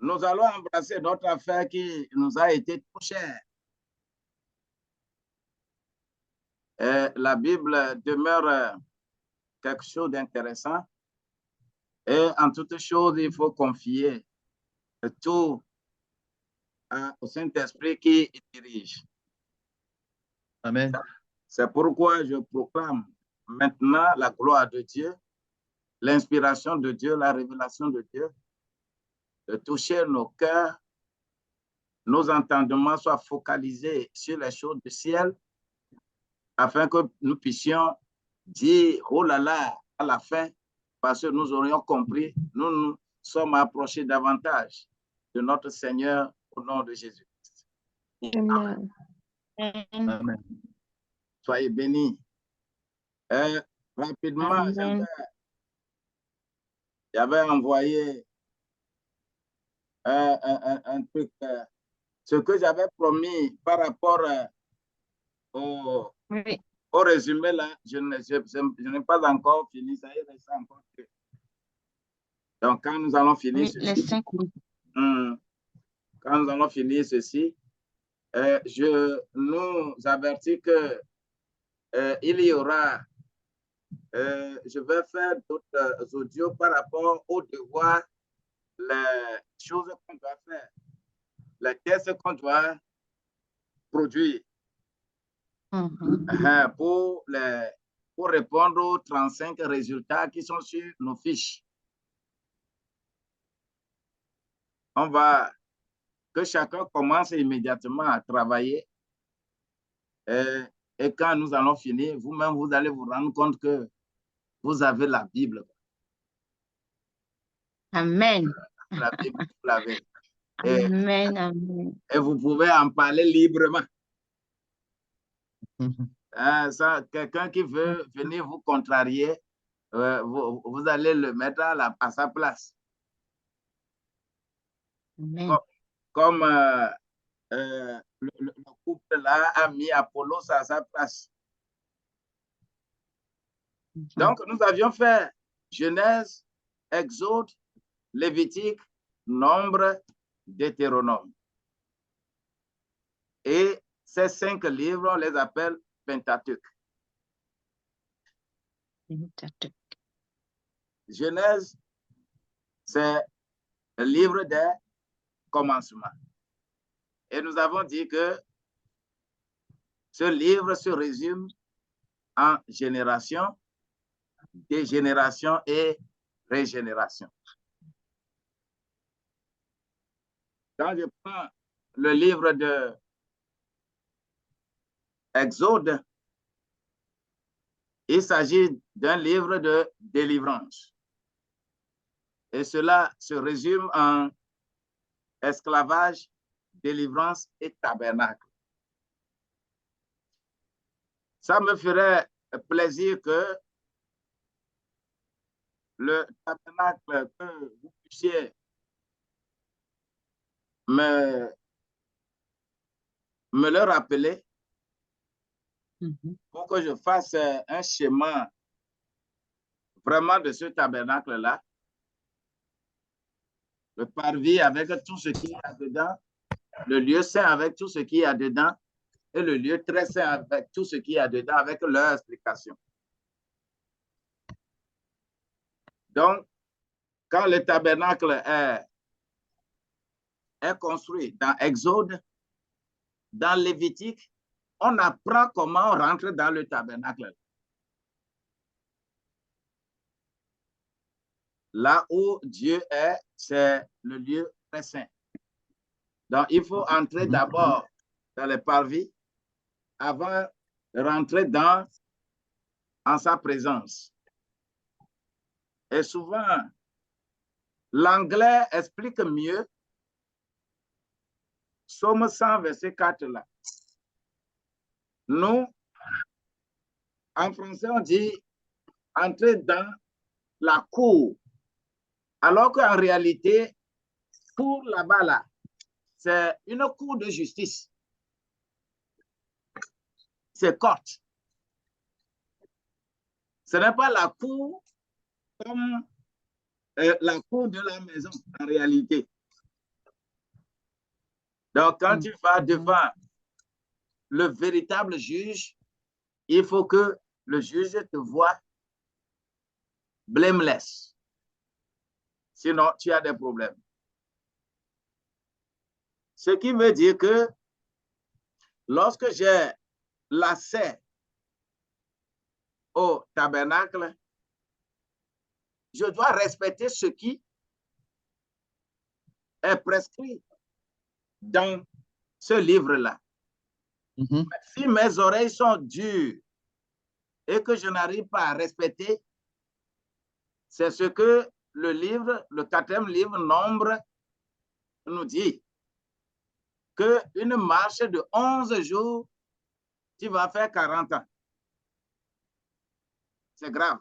Nous allons embrasser notre affaire qui nous a été trop chère. La Bible demeure quelque chose d'intéressant. Et en toute chose, il faut confier tout au Saint-Esprit qui dirige. Amen. C'est pourquoi je proclame maintenant la gloire de Dieu, l'inspiration de Dieu, la révélation de Dieu, de toucher nos cœurs, nos entendements soient focalisés sur les choses du ciel, afin que nous puissions dire, oh là là, à la fin, parce que nous aurions compris, nous nous sommes approchés davantage de notre Seigneur au nom de Jésus. Amen. Amen. Soyez bénis. Rapidement, Amen. j'avais envoyé un truc, ce que j'avais promis par rapport au Oui. résumé là, je n'ai pas encore fini, ça y est, ça encore. Donc, quand nous allons finir Oui, les ceci, 5. quand nous allons finir ceci, je nous avertis que il y aura, je vais faire d'autres audios par rapport aux devoirs, les choses qu'on doit faire, les tests qu'on doit produire pour répondre aux 35 résultats qui sont sur nos fiches. On va que chacun commence immédiatement à travailler. Et quand nous allons finir, vous-même, vous allez vous rendre compte que vous avez la Bible. Amen. La Bible, vous l'avez. Amen. Amen. Et vous pouvez en parler librement. Quelqu'un qui veut venir vous contrarier, vous allez le mettre à sa place. Amen. Comme le couple là a mis Apollos à sa place. Donc, nous avions fait Genèse, Exode, Lévitique, Nombre, Deutéronome. Et ces 5 livres, on les appelle Pentateuque. Genèse, c'est le livre des commencements. Et nous avons dit que ce livre se résume en génération, dégénération et régénération. Quand je prends le livre de Exode, il s'agit d'un livre de délivrance. Et cela se résume en esclavage, délivrance et tabernacle. Ça me ferait plaisir que le tabernacle, que vous puissiez me le rappeler pour que je fasse un schéma vraiment de ce tabernacle-là. Le parvis avec tout ce qu'il y a dedans, le lieu saint avec tout ce qu'il y a dedans et le lieu très saint avec tout ce qu'il y a dedans avec leur explication. Donc, quand le tabernacle est construit dans Exode, dans Lévitique, on apprend comment on rentre dans le tabernacle. Là où Dieu est, c'est le lieu très saint. Donc, il faut entrer d'abord dans le parvis avant de rentrer en sa présence. Et souvent, l'anglais explique mieux Psaume 100, verset 4 là. Nous, en français, on dit entrer dans la cour. Alors qu'en réalité, cour là-bas, là, c'est une cour de justice. C'est courte. Ce n'est pas la cour comme la cour de la maison, en réalité. Donc, quand tu vas devant le véritable juge, il faut que le juge te voie blameless. Sinon, tu as des problèmes. Ce qui veut dire que lorsque j'ai l'accès au tabernacle, je dois respecter ce qui est prescrit dans ce livre-là. Si mes oreilles sont dures et que je n'arrive pas à respecter, c'est ce que le livre, le 4e livre, Nombre, nous dit. Qu'une marche de 11 jours, tu vas faire 40 ans. C'est grave.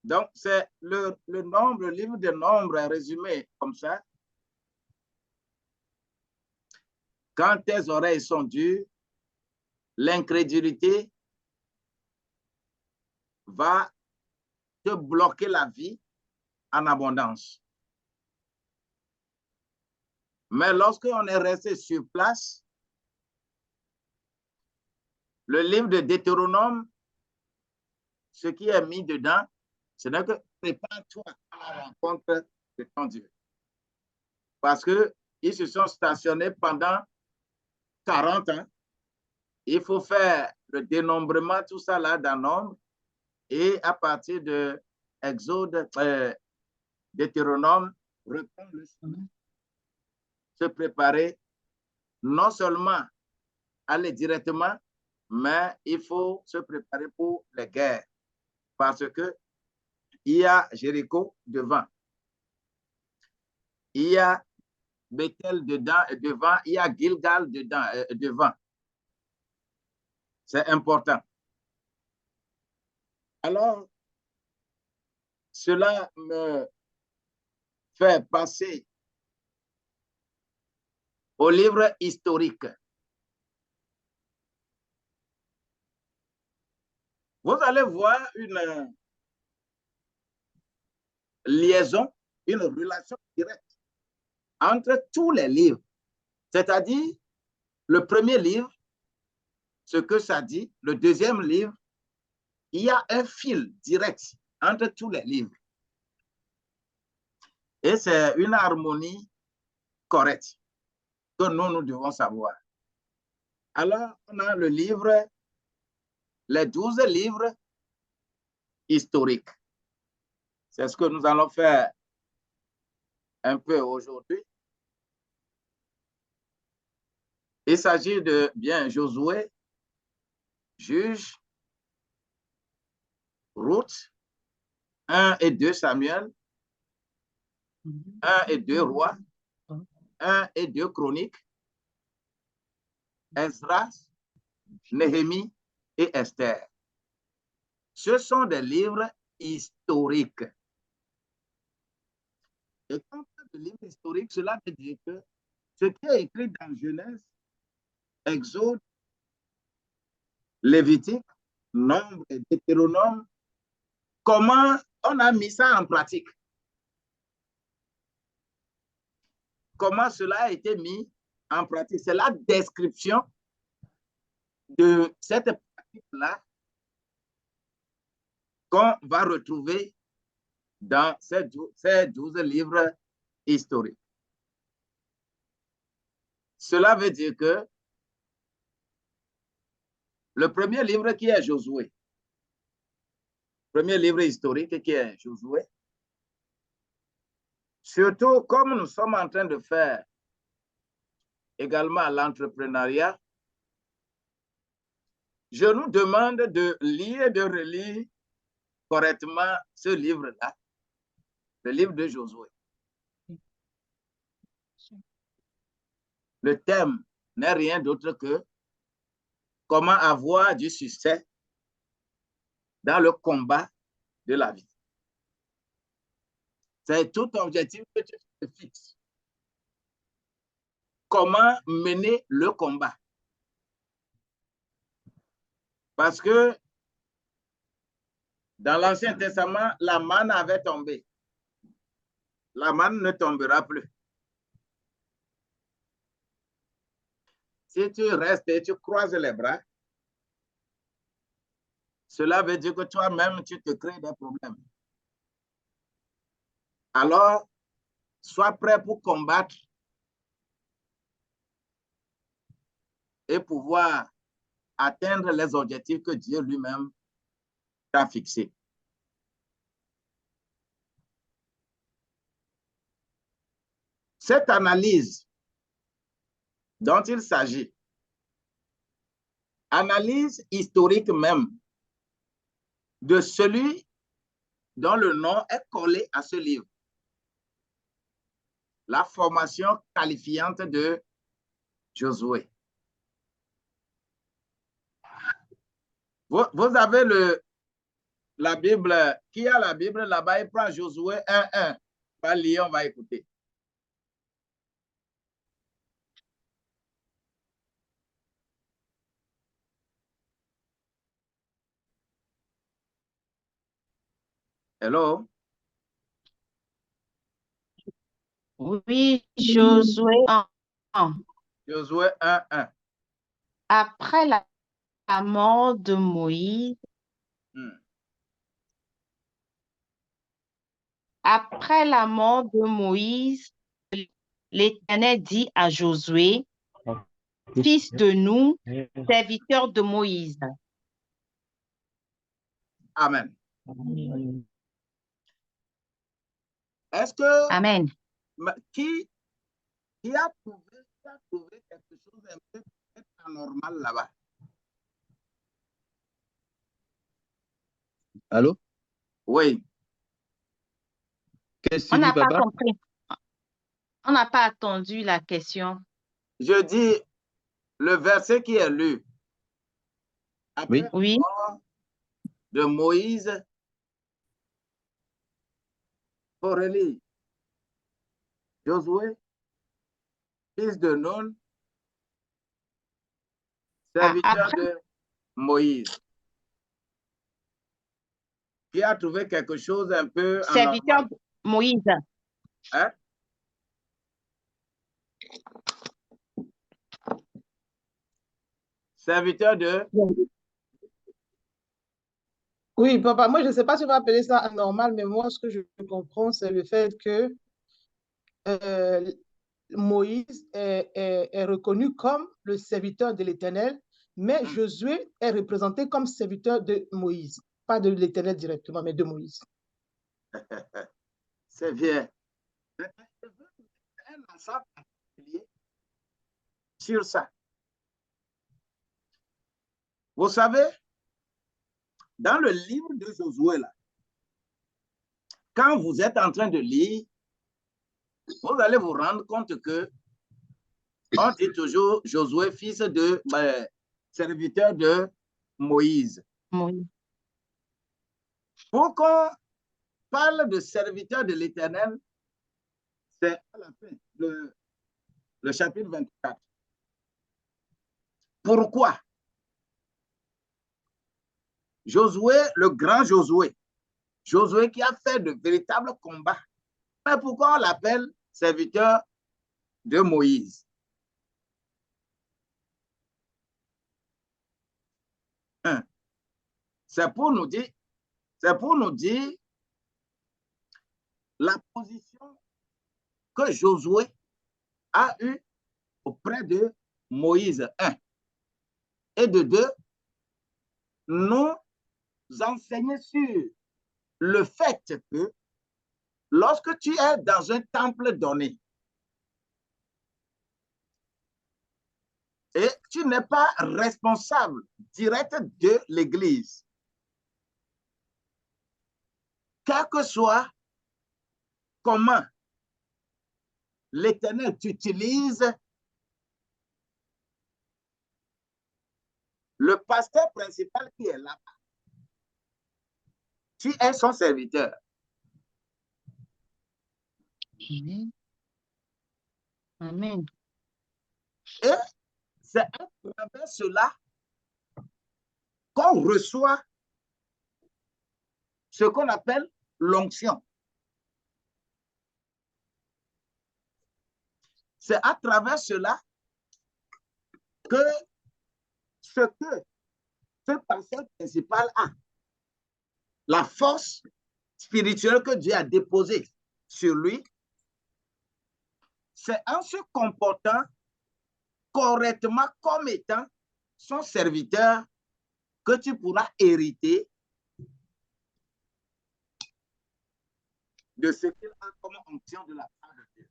Donc, c'est le nombre, le livre de Nombre est résumé comme ça. Quand tes oreilles sont dures, l'incrédulité va te bloquer la vie en abondance. Mais lorsqu'on est resté sur place, le livre de Deutéronome, ce qui est mis dedans, ce n'est que prépare-toi à la rencontre de ton Dieu. Parce qu'ils se sont stationnés pendant 40 ans. Il faut faire le dénombrement, tout ça là dans Nombre. Et à partir de Exode, Deutéronome, reprendre le chemin, se préparer, non seulement aller directement, mais il faut se préparer pour les guerres. Parce que il y a Jéricho devant. Il y a Bethel devant, il y a Gilgal devant. C'est important. Alors, cela me fait passer au livre historique. Vous allez voir une liaison, une relation directe entre tous les livres. C'est-à-dire, le premier livre, ce que ça dit, le deuxième livre, il y a un fil direct entre tous les livres. Et c'est une harmonie correcte que nous devons savoir. Alors, on a le livre, les 12 livres historiques. C'est ce que nous allons faire un peu aujourd'hui. Il s'agit de bien Josué, Juge, Ruth, 1 et 2 Samuel, 1 et 2 Rois, 1 et 2 Chroniques, Esdras, Néhémie et Esther. Ce sont des livres historiques. Et quand on parle de livres historiques, cela veut dire que ce qui est écrit dans Genèse, Exode, Lévitique, Nombre et Deutéronome, comment on a mis ça en pratique? Comment cela a été mis en pratique? C'est la description de cette pratique-là qu'on va retrouver dans ces 12 livres historiques. Cela veut dire que le premier livre qui est Josué, premier livre historique qui est Josué, surtout comme nous sommes en train de faire également l'entrepreneuriat, je nous demande de lire et de relire correctement ce livre-là, le livre de Josué. Le thème n'est rien d'autre que comment avoir du succès dans le combat de la vie. C'est tout objectif que tu te fixes. Comment mener le combat? Parce que dans l'Ancien Testament, la manne avait tombé. La manne ne tombera plus. Si tu restes et tu croises les bras, cela veut dire que toi-même, tu te crées des problèmes. Alors, sois prêt pour combattre et pouvoir atteindre les objectifs que Dieu lui-même t'a fixés. Cette analyse dont il s'agit, analyse historique même de celui dont le nom est collé à ce livre, la formation qualifiante de Josué. Vous avez la Bible, qui a la Bible là-bas, il prend Josué 1:1. On va lire, on va écouter. Hello? Oui, Josué 1. Josué 1:1. Après la mort de Moïse, après la mort de Moïse, l'Éternel dit à Josué, fils de Nun, serviteur de Moïse. Amen. Est-ce que Amen. qui a trouvé quelque chose un peu anormal là-bas? Allô? Oui. Qu'est-ce que On tu dis, n'a pas papa? compris. On n'a pas attendu la question. Je dis le verset qui est lu. Après Oui. la mort de Moïse, Aurélie, Josué, fils de Nun, serviteur Après, de Moïse. Qui a trouvé quelque chose un peu serviteur anormal? de Moïse. Hein? Serviteur de... Oui, papa, moi, je ne sais pas si on va appeler ça anormal, mais moi, ce que je comprends, c'est le fait que Moïse est reconnu comme le serviteur de l'Éternel, mais Josué est représenté comme serviteur de Moïse. Pas de l'Éternel directement, mais de Moïse. C'est bien. Un ensemble particulier sur ça. Vous savez, dans le livre de Josué, là, quand vous êtes en train de lire, vous allez vous rendre compte que on dit toujours Josué, fils de serviteur de Moïse. Moïse. Pour qu'on parle de serviteur de l'Éternel, c'est à la fin, le chapitre 24. Pourquoi? Josué, le grand Josué, Josué qui a fait de véritables combats. Mais pourquoi on l'appelle serviteur de Moïse? C'est pour nous dire la position que Josué a eue auprès de Moïse, 1. Et de 2, nous enseigner sur le fait que lorsque tu es dans un temple donné et tu n'es pas responsable direct de l'Église, quel que soit comment l'Éternel t'utilise, le pasteur principal qui est là, tu es son serviteur. Amen. Amen. Et c'est à travers cela qu'on reçoit ce qu'on appelle l'onction. C'est à travers cela que ce pasteur principal a, la force spirituelle que Dieu a déposée sur lui, c'est en se comportant correctement comme étant son serviteur que tu pourras hériter de ce qu'il a comme onction de la part de Dieu.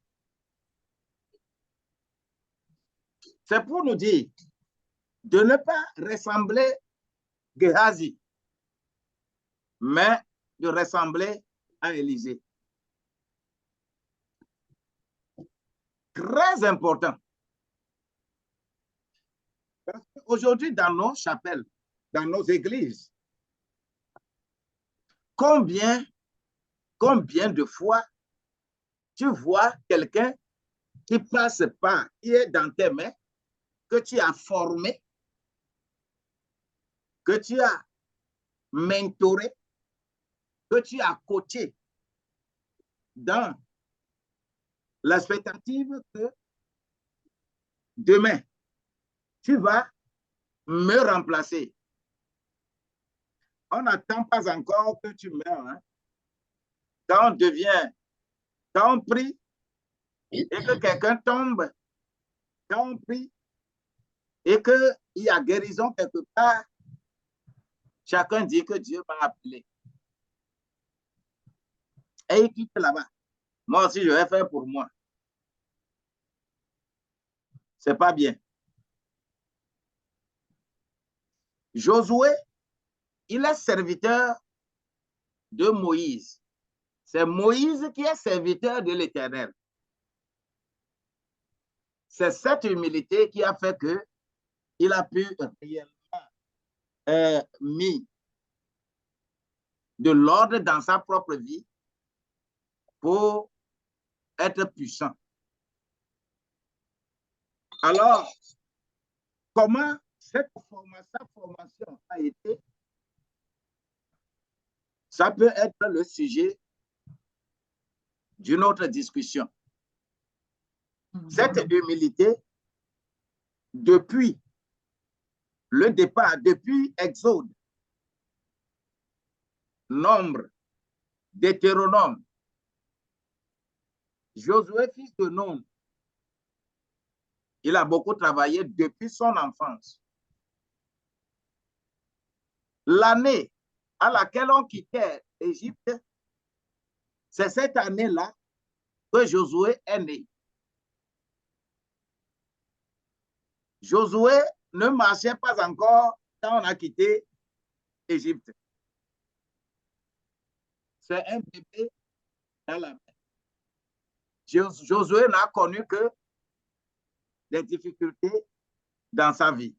C'est pour nous dire de ne pas ressembler Géhazi, mais de ressembler à Élisée. Très important. Parce qu'aujourd'hui, dans nos chapelles, dans nos églises, combien de fois tu vois quelqu'un qui passe par, qui est dans tes mains, que tu as formé, que tu as mentoré, que tu as coaché dans l'expectative que demain, tu vas me remplacer. On n'attend pas encore que tu meurs. Hein? Quand on prie et que quelqu'un tombe, quand on prie et qu'il y a guérison quelque part, chacun dit que Dieu m'a appelé. Et il quitte là-bas. Moi aussi, je vais faire pour moi. C'est pas bien. Josué, il est serviteur de Moïse. C'est Moïse qui est serviteur de l'Éternel. C'est cette humilité qui a fait qu'il a pu réellement mis de l'ordre dans sa propre vie pour être puissant. Alors, comment sa formation a été? Ça peut être le sujet d'une autre discussion. Cette humilité, depuis le départ, depuis Exode, Nombre, Deutéronome, Josué, fils de Nun, il a beaucoup travaillé depuis son enfance. L'année à laquelle on quittait l'Égypte, c'est cette année-là que Josué est né. Josué ne marchait pas encore quand on a quitté l'Égypte. C'est un bébé dans la main. Josué n'a connu que des difficultés dans sa vie.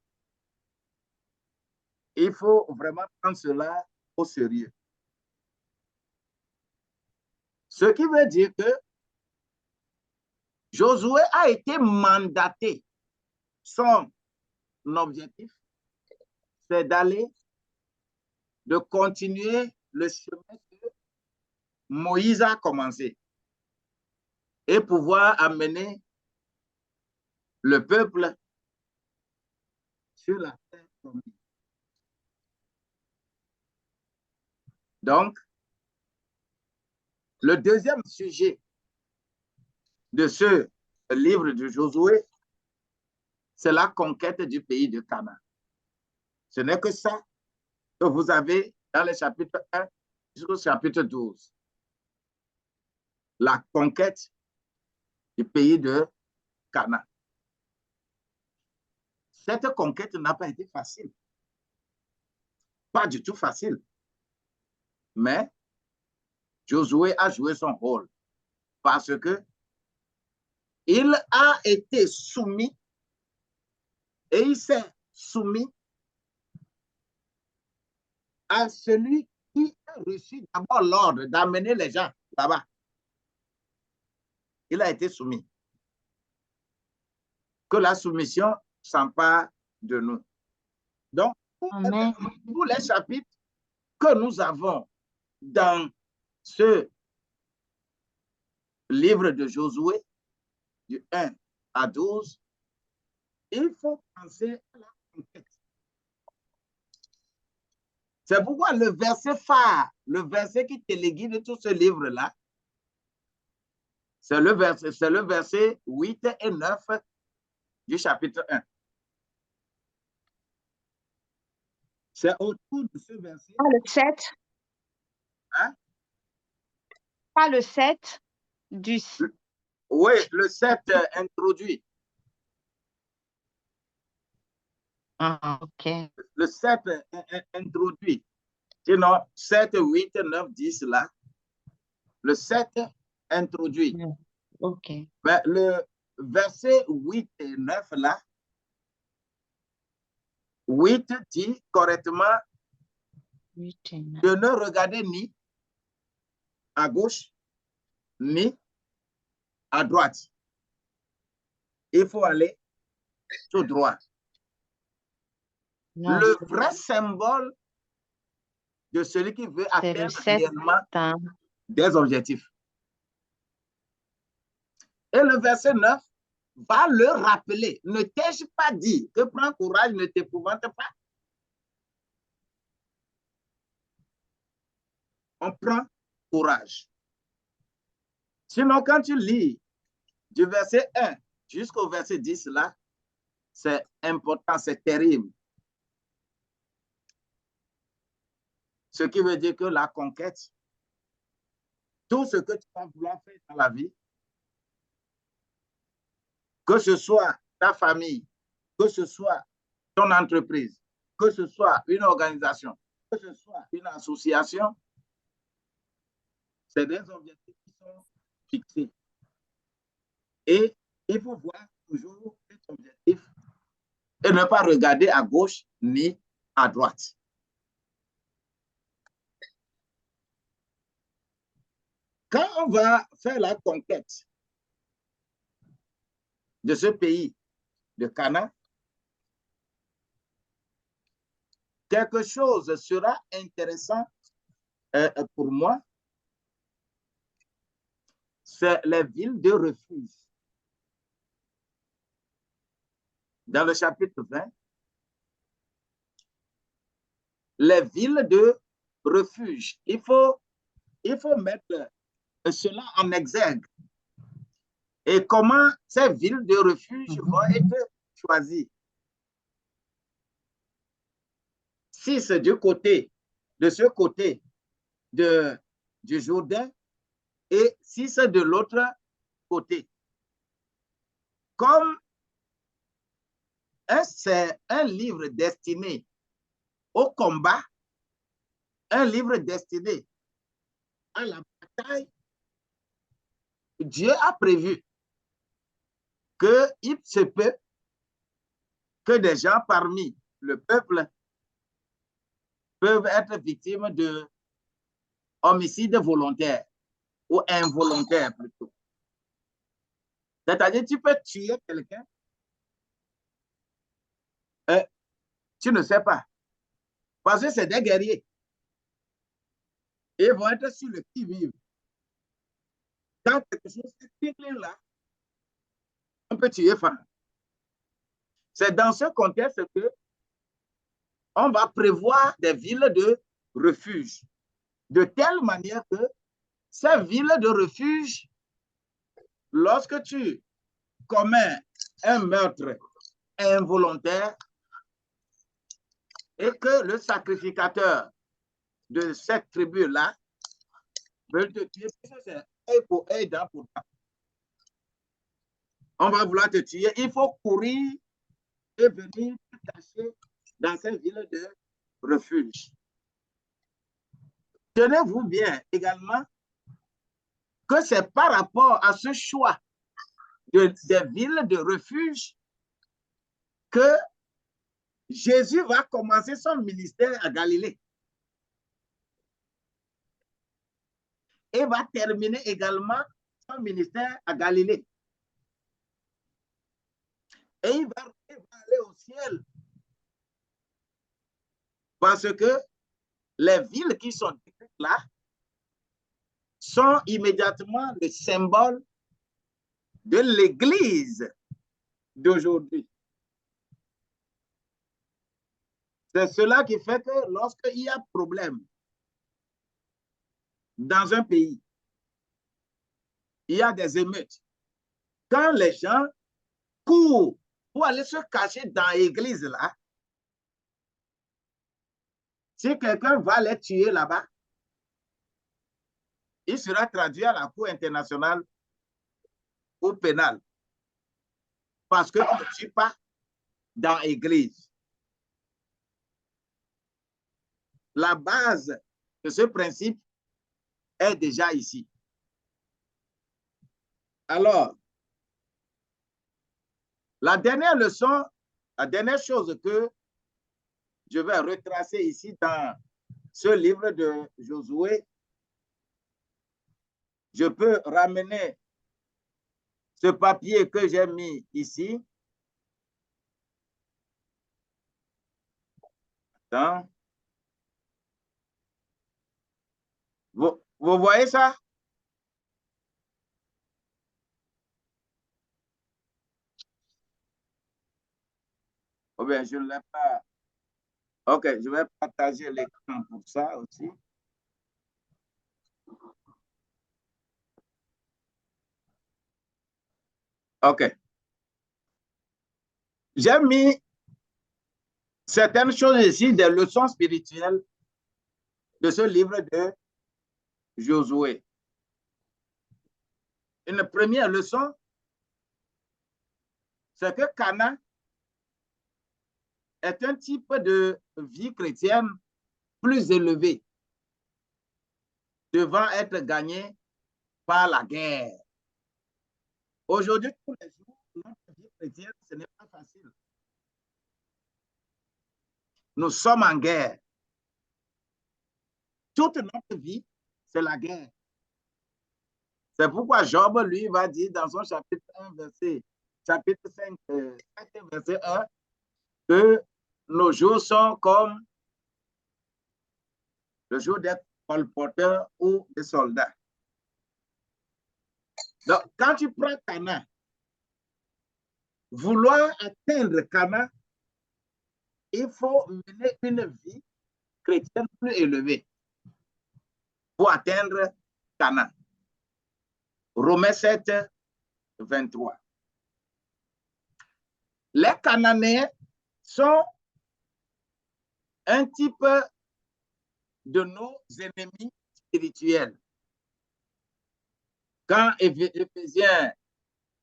Il faut vraiment prendre cela au sérieux. Ce qui veut dire que Josué a été mandaté. Son objectif, c'est de continuer le chemin que Moïse a commencé et pouvoir amener le peuple sur la terre promise. Donc, le deuxième sujet de ce livre de Josué, c'est la conquête du pays de Canaan. Ce n'est que ça que vous avez dans le chapitre 1 jusqu'au chapitre 12. La conquête du pays de Canaan. Cette conquête n'a pas été facile. Pas du tout facile. Mais Josué a joué son rôle parce que il a été soumis et il s'est soumis à celui qui a reçu d'abord l'ordre d'amener les gens là-bas. Il a été soumis. Que la soumission s'empare de nous. Donc, tous les chapitres que nous avons dans ce livre de Josué, du 1 à 12, il faut penser à la conquête. C'est pourquoi le verset phare, le verset qui téléguide de tout ce livre-là, c'est le verset 8 et 9 du chapitre 1. C'est autour de ce verset. Pas le 7. Hein? Pas le 7 du... Oui, le 7 introduit. Ah, ok. Le 7 introduit. Sinon, 7, 8, 9, 10 là. Le 7 introduit. Ok. Mais le verset 8 et 9 là, 8 dit correctement 8 et 9. de ne regarder ni à gauche, ni à droite. Il faut aller tout droit. Non, Le vrai symbole de celui qui veut c'est le atteindre 7. réellement des objectifs. Et le verset 9 va le rappeler. Ne t'ai-je pas dit que prends courage, ne t'épouvante pas? On prend courage. Sinon, quand tu lis du verset 1 jusqu'au verset 10, là, c'est important, c'est terrible. Ce qui veut dire que la conquête, tout ce que tu vas vouloir faire dans la vie, que ce soit ta famille, que ce soit ton entreprise, que ce soit une organisation, que ce soit une association, c'est des objectifs qui sont fixés. Et il faut voir toujours cet objectif et ne pas regarder à gauche ni à droite. Quand on va faire la conquête de ce pays de Canaan, quelque chose sera intéressant pour moi, c'est les villes de refuge. Dans le chapitre 20, les villes de refuge. Il faut mettre cela en exergue. Et comment ces villes de refuge vont être choisies. 6 du côté, de ce côté du Jourdain et 6 de l'autre côté. Comme c'est un livre destiné au combat, un livre destiné à la bataille, Dieu a prévu qu'il se peut que des gens parmi le peuple peuvent être victimes de homicide volontaire ou involontaire plutôt. C'est-à-dire, tu peux tuer quelqu'un, tu ne sais pas, parce que c'est des guerriers. Ils vont être sur le qui-vive. Quand quelque chose est là, on peut tuer femme. C'est dans ce contexte que on va prévoir des villes de refuge, de telle manière que ces villes de refuge, lorsque tu commets un meurtre involontaire et que le sacrificateur de cette tribu-là veut te tuer, c'est œil pour œil, dent pour dent. On va vouloir te tuer, il faut courir et venir te cacher dans ces villes de refuge. Tenez-vous bien également que c'est par rapport à ce choix des villes de refuge que Jésus va commencer son ministère à Galilée. Et va terminer également son ministère à Galilée. Et il va aller au ciel. Parce que les villes qui sont décrites là sont immédiatement le symbole de l'Église d'aujourd'hui. C'est cela qui fait que lorsqu'il y a problème dans un pays, il y a des émeutes. Quand les gens courent pour aller se cacher dans l'église là, si quelqu'un va les tuer là-bas, il sera traduit à la Cour internationale ou pénale. Parce qu'on ne tue pas dans l'église. La base de ce principe est déjà ici. Alors, la dernière leçon, la dernière chose que je vais retracer ici dans ce livre de Josué, je peux ramener ce papier que j'ai mis ici. Attends. Vous voyez ça? Oh bien, je ne l'ai pas. OK, je vais partager l'écran pour ça aussi. OK. J'ai mis certaines choses ici, des leçons spirituelles de ce livre de Josué. Une première leçon, c'est que Canaan est un type de vie chrétienne plus élevé, devant être gagné par la guerre. Aujourd'hui, tous les jours, notre vie chrétienne, ce n'est pas facile. Nous sommes en guerre. Toute notre vie, c'est la guerre. C'est pourquoi Job, lui, va dire dans son chapitre 1, chapitre 5, verset 1, que nos jours sont comme le jour des colporteurs ou des soldats. Donc, quand tu prends Canaan, vouloir atteindre Canaan, il faut mener une vie chrétienne plus élevée pour atteindre Canaan. Romains 7, 23. Les Cananéens sont un type de nos ennemis spirituels. Quand Éphésiens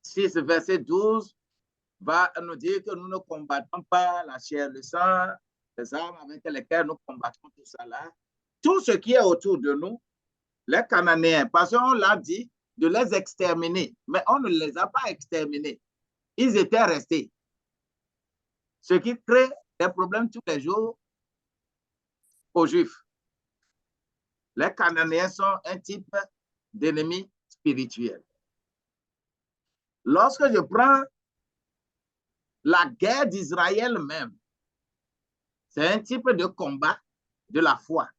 6, verset 12 va nous dire que nous ne combattons pas la chair, le sang, les armes avec lesquelles nous combattons tout ça là. Tout ce qui est autour de nous, les Cananéens, parce qu'on l'a dit de les exterminer, mais on ne les a pas exterminés. Ils étaient restés. Ce qui crée des problèmes tous les jours aux Juifs. Les Cananéens sont un type d'ennemi spirituel. Lorsque je prends la guerre d'Israël même, c'est un type de combat de la foi.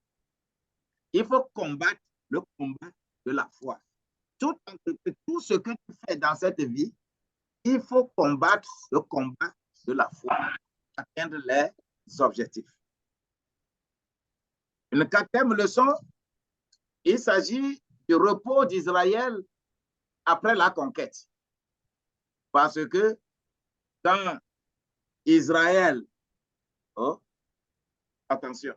Il faut combattre le combat de la foi. Tout ce que tu fais dans cette vie, il faut combattre le combat de la foi pour atteindre les objectifs. Une quatrième leçon, il s'agit du repos d'Israël après la conquête. Parce que quand Israël, oh, attention,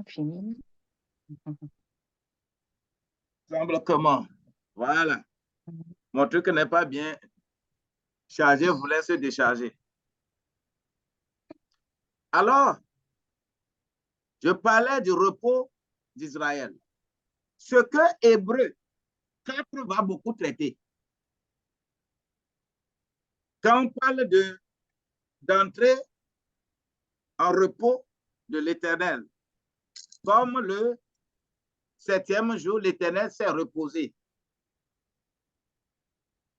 Finie. semble comment? Voilà. Mon truc n'est pas bien chargé, voulait se décharger. Alors, je parlais du repos d'Israël. Ce que Hébreu 4 va beaucoup traiter. Quand on parle d'entrer en repos de l'Éternel, comme le 7e jour, l'Éternel s'est reposé.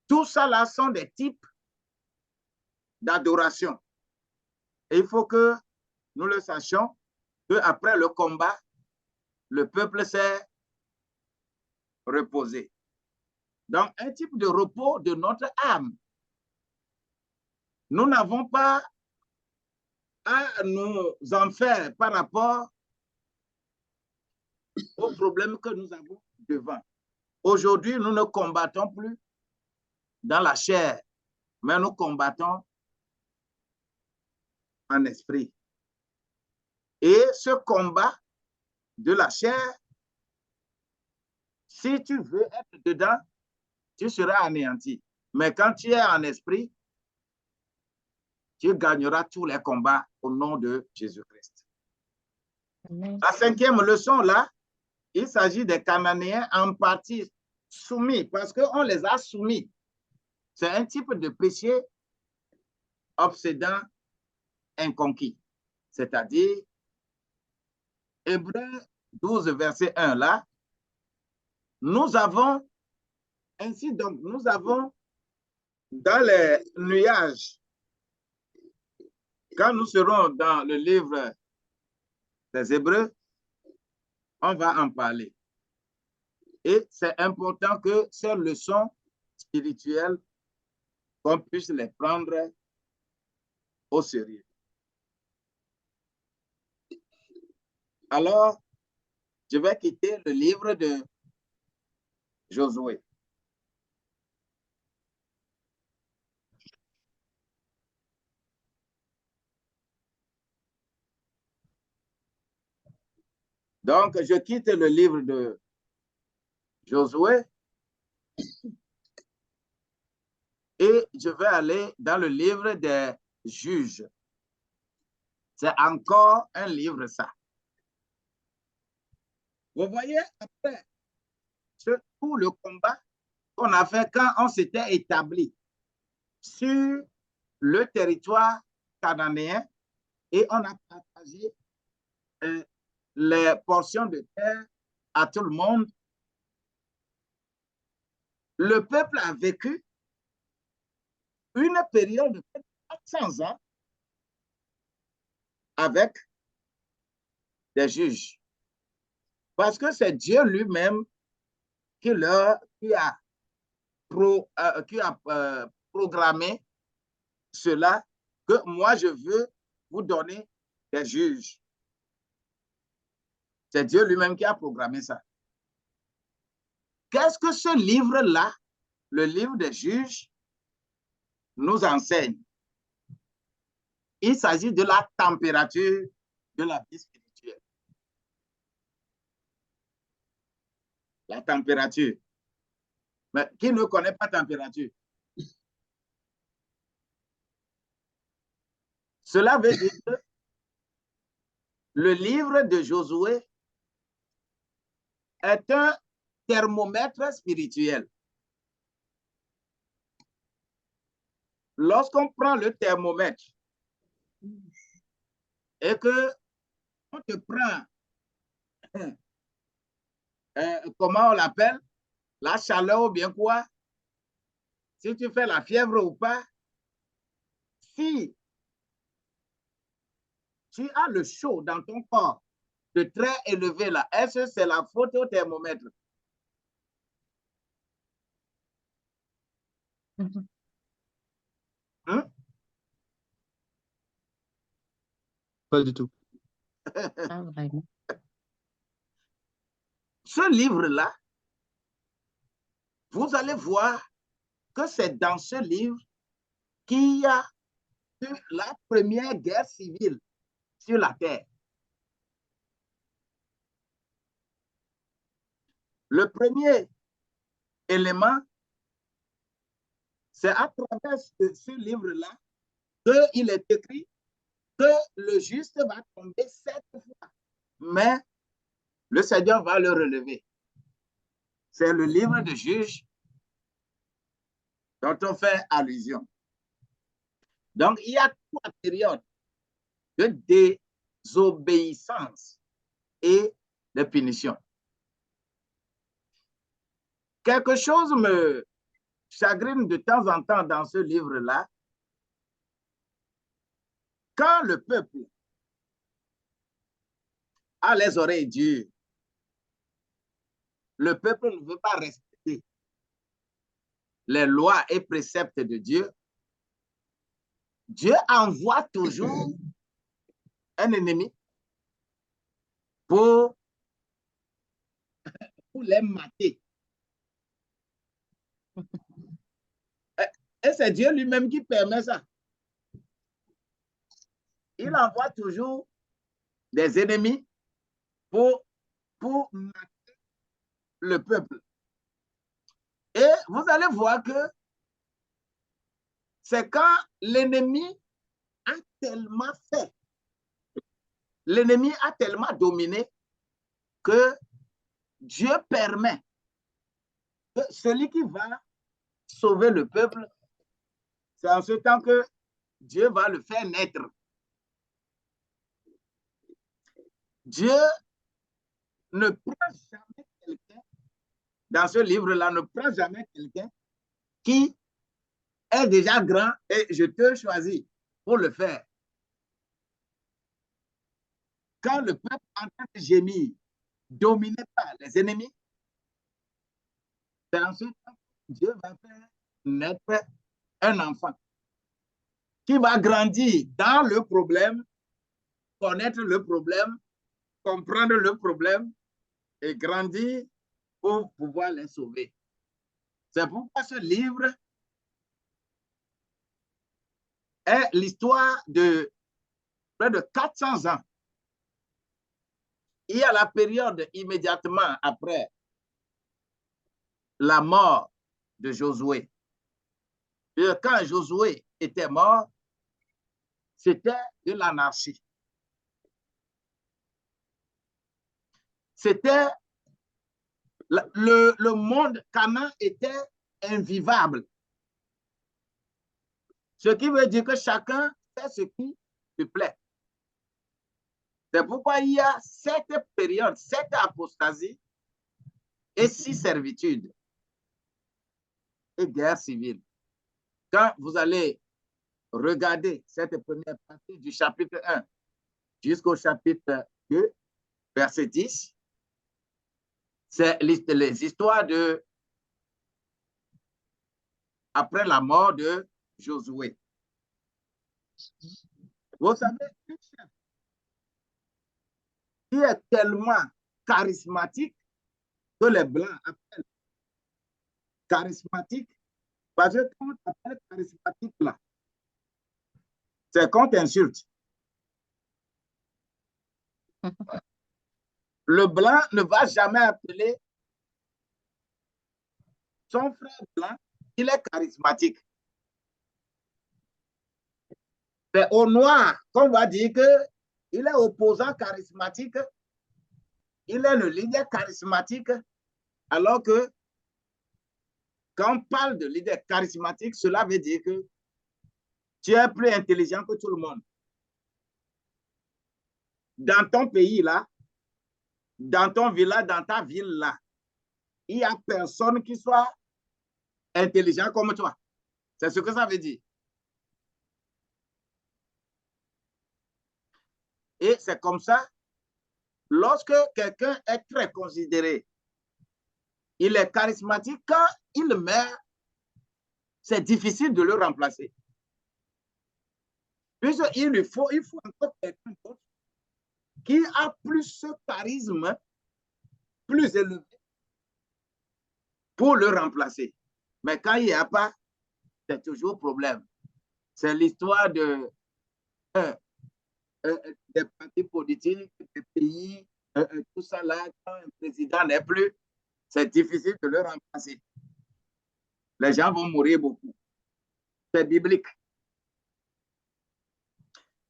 Tout ça là sont des types d'adoration. Et il faut que nous le sachions, qu'après le combat, le peuple s'est reposer. Donc, un type de repos de notre âme. Nous n'avons pas à nous en faire par rapport aux problèmes que nous avons devant. Aujourd'hui, nous ne combattons plus dans la chair, mais nous combattons en esprit. Et ce combat de la chair, si tu veux être dedans, tu seras anéanti. Mais quand tu es en esprit, tu gagneras tous les combats au nom de Jésus-Christ. La cinquième leçon, là, il s'agit des Cananéens en partie soumis, parce qu'on les a soumis. C'est un type de péché obsédant inconquis. C'est-à-dire, Hébreux 12, verset 1, là, nous avons, ainsi donc, nous avons dans les nuages, quand nous serons dans le livre des Hébreux, on va en parler. Et c'est important que ces leçons spirituelles, qu'on puisse les prendre au sérieux. Alors, je vais quitter le livre de Josué. Donc, je quitte le livre de Josué et je vais aller dans le livre des juges. C'est encore un livre, ça. Vous voyez, après tout le combat qu'on a fait quand on s'était établi sur le territoire cananéen et on a partagé les portions de terre à tout le monde. Le peuple a vécu une période de 400 ans avec des juges. Parce que c'est Dieu lui-même qui a programmé cela, que moi je veux vous donner des juges. C'est Dieu lui-même qui a programmé ça. Qu'est-ce que ce livre-là, le livre des juges, nous enseigne? Il s'agit de la température de la vie spirituelle. La température. Mais qui ne connaît pas température? Cela veut dire que le livre de Josué est un thermomètre spirituel. Lorsqu'on prend le thermomètre et que on te prend, comment on l'appelle, la chaleur ou bien quoi, si tu fais la fièvre ou pas, si tu as le chaud dans ton corps de très élevé là, est-ce que c'est la faute au thermomètre? Hein? Pas du tout. Ah, vraiment. Ce livre-là, vous allez voir que c'est dans ce livre qu'il y a eu la première guerre civile sur la terre. Le premier élément, c'est à travers ce livre-là qu'il est écrit que le juste va tomber 7 fois, mais le Seigneur va le relever. C'est le livre de Juges dont on fait allusion. Donc, il y a 3 périodes de désobéissance et de punition. Quelque chose me chagrine de temps en temps dans ce livre-là. Quand le peuple a les oreilles dures, le peuple ne veut pas respecter les lois et préceptes de Dieu, Dieu envoie toujours un ennemi pour les mater. Et c'est Dieu lui-même qui permet ça. Il envoie toujours des ennemis pour mater le peuple. Et vous allez voir que c'est quand l'ennemi a tellement fait, l'ennemi a tellement dominé que Dieu permet que celui qui va sauver le peuple, c'est en ce temps que Dieu va le faire naître. Dieu ne prend jamais quelqu'un, dans ce livre-là, ne prend jamais quelqu'un qui est déjà grand et je te choisis pour le faire. Quand le peuple est en train de gémir, dominé par les ennemis, c'est en ce temps que Dieu va faire naître un enfant qui va grandir dans le problème, connaître le problème, comprendre le problème et grandir pour pouvoir les sauver. C'est pourquoi ce livre est l'histoire de près de 400 ans. Il y a la période immédiatement après la mort de Josué. Et quand Josué était mort, c'était de l'anarchie. C'était le monde Canaan était invivable. Ce qui veut dire que chacun fait ce qui lui plaît. C'est pourquoi il y a 7 périodes, 7 apostasies et 6 servitudes et guerre civile. Quand vous allez regarder cette première partie du chapitre 1 jusqu'au chapitre 2, verset 10, c'est les histoires de après la mort de Josué. Vous savez, un chef qui est tellement charismatique que les Blancs appellent charismatique, parce que quand on appelle charismatique là, c'est qu'on t'insulte. Le Blanc ne va jamais appeler son frère Blanc, il est charismatique. C'est au Noir qu'on va dire qu'il est opposant charismatique, il est le leader charismatique, alors que quand on parle de leader charismatique, cela veut dire que tu es plus intelligent que tout le monde. Dans ton pays là, dans ton village, dans ta ville là, il n'y a personne qui soit intelligent comme toi. C'est ce que ça veut dire. Et c'est comme ça, lorsque quelqu'un est très considéré, il est charismatique, quand il meurt, c'est difficile de le remplacer. Puisqu'il faut encore quelqu'un d'autre qui a plus ce charisme, plus élevé, pour le remplacer. Mais quand il n'y a pas, c'est toujours problème. C'est l'histoire de des partis politiques, des pays, tout ça là, quand un président n'est plus, c'est difficile de le remplacer. Les gens vont mourir beaucoup. C'est biblique.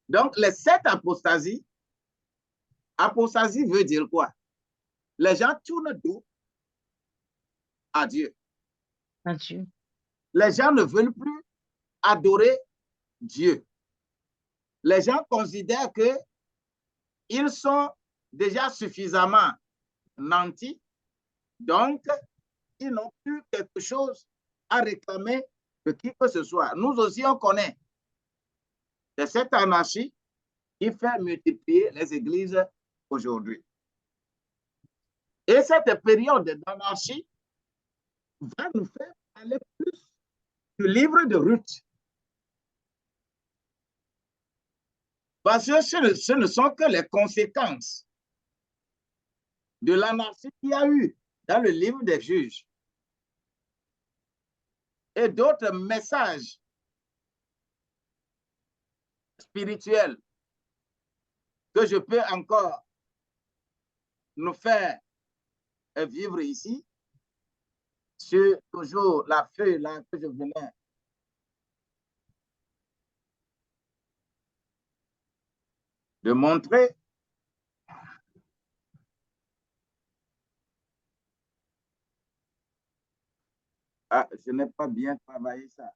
Donc, les 7 apostasies, apostasie veut dire quoi? Les gens tournent dos à Dieu. À Dieu. Les gens ne veulent plus adorer Dieu. Les gens considèrent qu'ils sont déjà suffisamment nantis, donc ils n'ont plus quelque chose à réclamer de qui que ce soit. Nous aussi, on connaît. C'est cette anarchie qui fait multiplier les églises aujourd'hui. Et cette période d'anarchie va nous faire aller plus du livre de Ruth. Parce que ce ne sont que les conséquences de l'anarchie qu'il y a eu dans le livre des Juges et d'autres messages spirituels que je peux encore nous faire vivre ici, sur toujours la feuille là que je venais de montrer. Ah, je n'ai pas bien travaillé ça.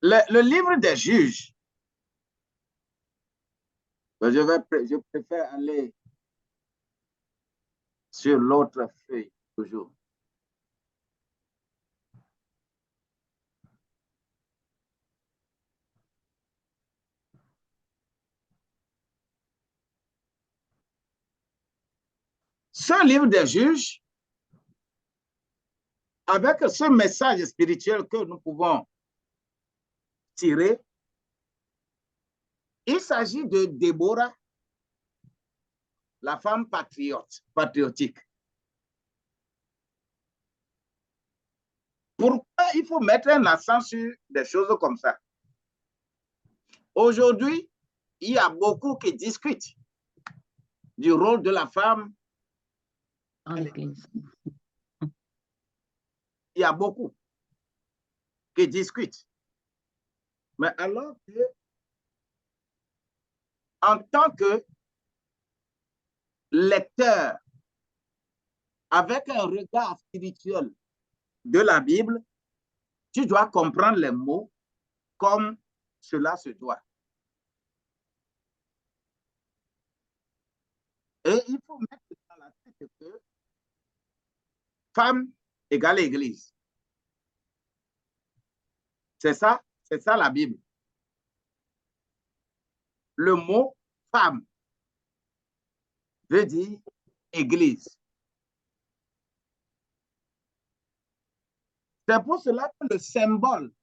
Le livre des Juges, je préfère aller sur l'autre feuille, toujours. Ce livre des Juges, avec ce message spirituel que nous pouvons tirer, il s'agit de Déborah, la femme patriotique. Pourquoi il faut mettre un accent sur des choses comme ça? Aujourd'hui, il y a beaucoup qui discutent du rôle de la femme En l'Église. Il y a beaucoup qui discutent. Mais alors que, en tant que lecteur, avec un regard spirituel de la Bible, tu dois comprendre les mots comme cela se doit. Et il faut mettre dans la tête que femme égale Église. C'est ça la Bible. Le mot femme veut dire Église. C'est pour cela que le symbole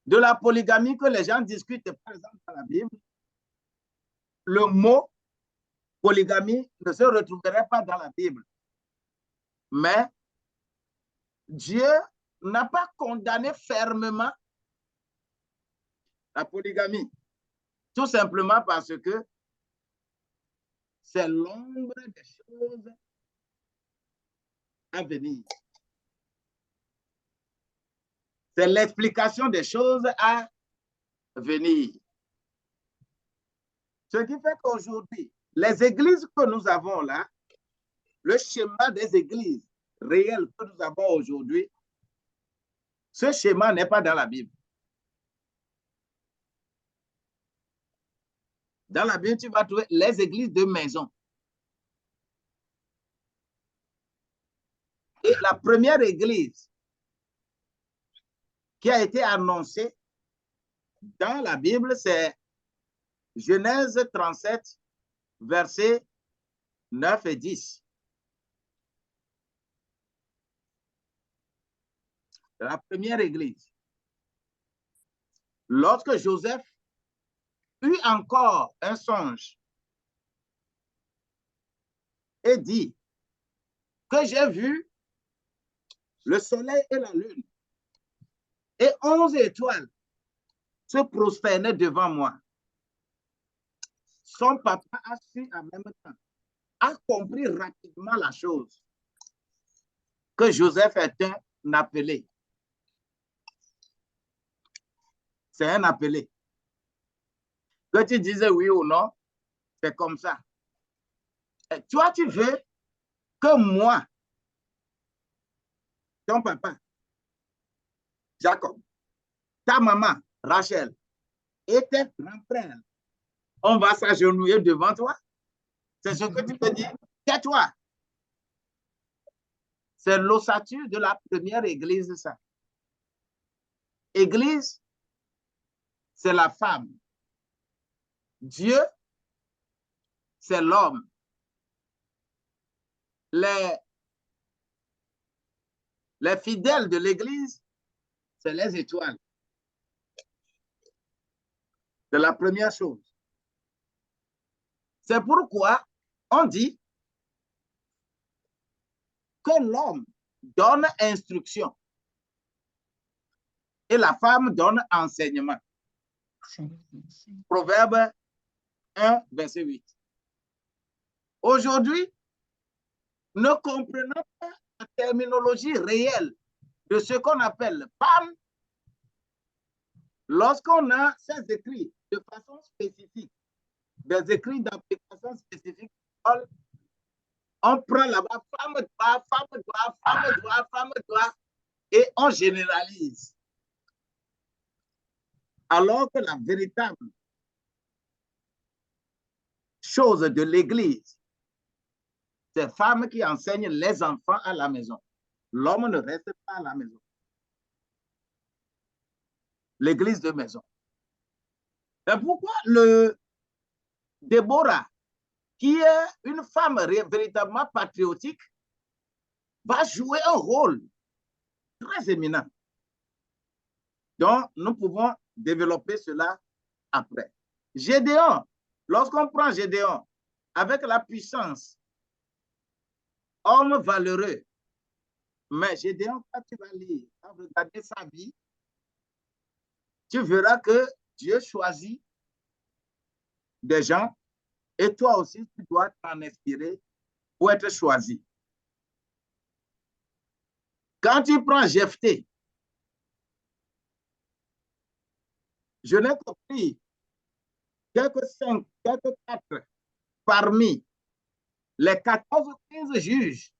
de la polygamie que les gens discutent, par exemple, dans la Bible, le mot polygamie ne se retrouverait pas dans la Bible. Mais Dieu n'a pas condamné fermement la polygamie, tout simplement parce que c'est l'ombre des choses à venir. C'est l'explication des choses à venir. Ce qui fait qu'aujourd'hui, les églises que nous avons là, le schéma des églises réelles que nous avons aujourd'hui, ce schéma n'est pas dans la Bible. Dans la Bible, tu vas trouver les églises de maison. Et la première église qui a été annoncée dans la Bible, c'est Genèse 37, versets 9 et 10. La première église. Lorsque Joseph eut encore un songe et dit que j'ai vu le soleil et la lune et 11 étoiles se prosternaient devant moi. Son papa a su en même temps, a compris rapidement la chose, que Joseph est un appelé. C'est un appelé. Que tu disais oui ou non, c'est comme ça. Et toi, tu veux que moi, ton papa, Jacob, ta maman, Rachel, et tes grands frères, on va s'agenouiller devant toi? C'est ce que tu peux dire? Tais-toi. C'est l'ossature de la première église, ça. Église c'est la femme. Dieu, c'est l'homme. Les fidèles de l'Église, c'est les étoiles. C'est la première chose. C'est pourquoi on dit que l'homme donne instruction et la femme donne enseignement. Proverbe 1, verset 8. Aujourd'hui, ne comprenons pas la terminologie réelle de ce qu'on appelle femme lorsqu'on a ces écrits de façon spécifique, des écrits d'application spécifique. On prend là-bas femme doit, femme doit, femme doit, femme doit, et on généralise. Alors que la véritable chose de l'Église, c'est femmes qui enseignent les enfants à la maison. L'homme ne reste pas à la maison. L'Église de maison. Et pourquoi Déborah, qui est une femme véritablement patriotique, va jouer un rôle très éminent. Donc, nous pouvons développer cela après. Gédéon, lorsqu'on prend Gédéon, avec la puissance, homme valeureux, mais Gédéon, quand tu vas lire, quand tu vas regarder sa vie, tu verras que Dieu choisit des gens et toi aussi, tu dois t'en inspirer pour être choisi. Quand tu prends Jephthé, je n'ai compris quelques 4 parmi les 14 ou 15 juges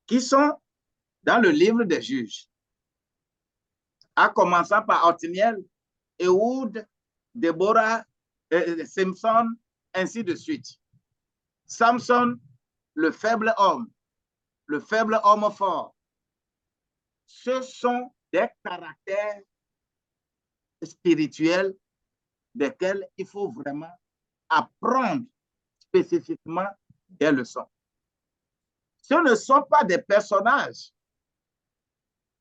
qui sont dans le livre des juges, en commençant par Othniel, Ehud, Déborah, Samson, ainsi de suite. Samson, le faible homme fort. Ce sont des caractères spirituels desquels il faut vraiment apprendre spécifiquement des leçons. Ce ne sont pas des personnages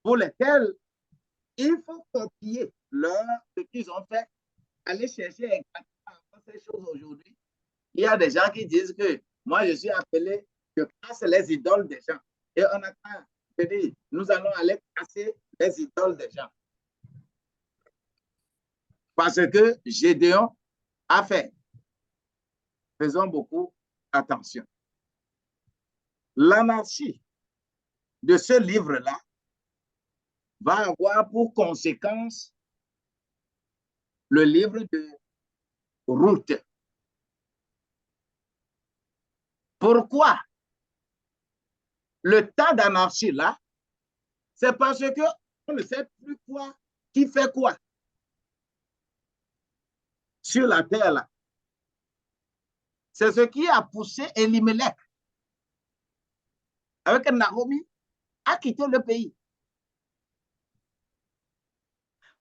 pour lesquels il faut copier ce qu'ils ont fait, aller chercher exactement ces choses aujourd'hui. Il y a des gens qui disent que moi, je suis appelé, je casse les idoles des gens. Et on attend, je dis, nous allons aller casser les idoles des gens. Parce que Gédéon a fait. Faisons beaucoup attention. L'anarchie de ce livre-là va avoir pour conséquence le livre de Ruth. Pourquoi le temps d'anarchie là? C'est parce que on ne sait plus quoi, qui fait quoi sur la terre là. C'est ce qui a poussé Elimelech avec Naomi à quitter le pays.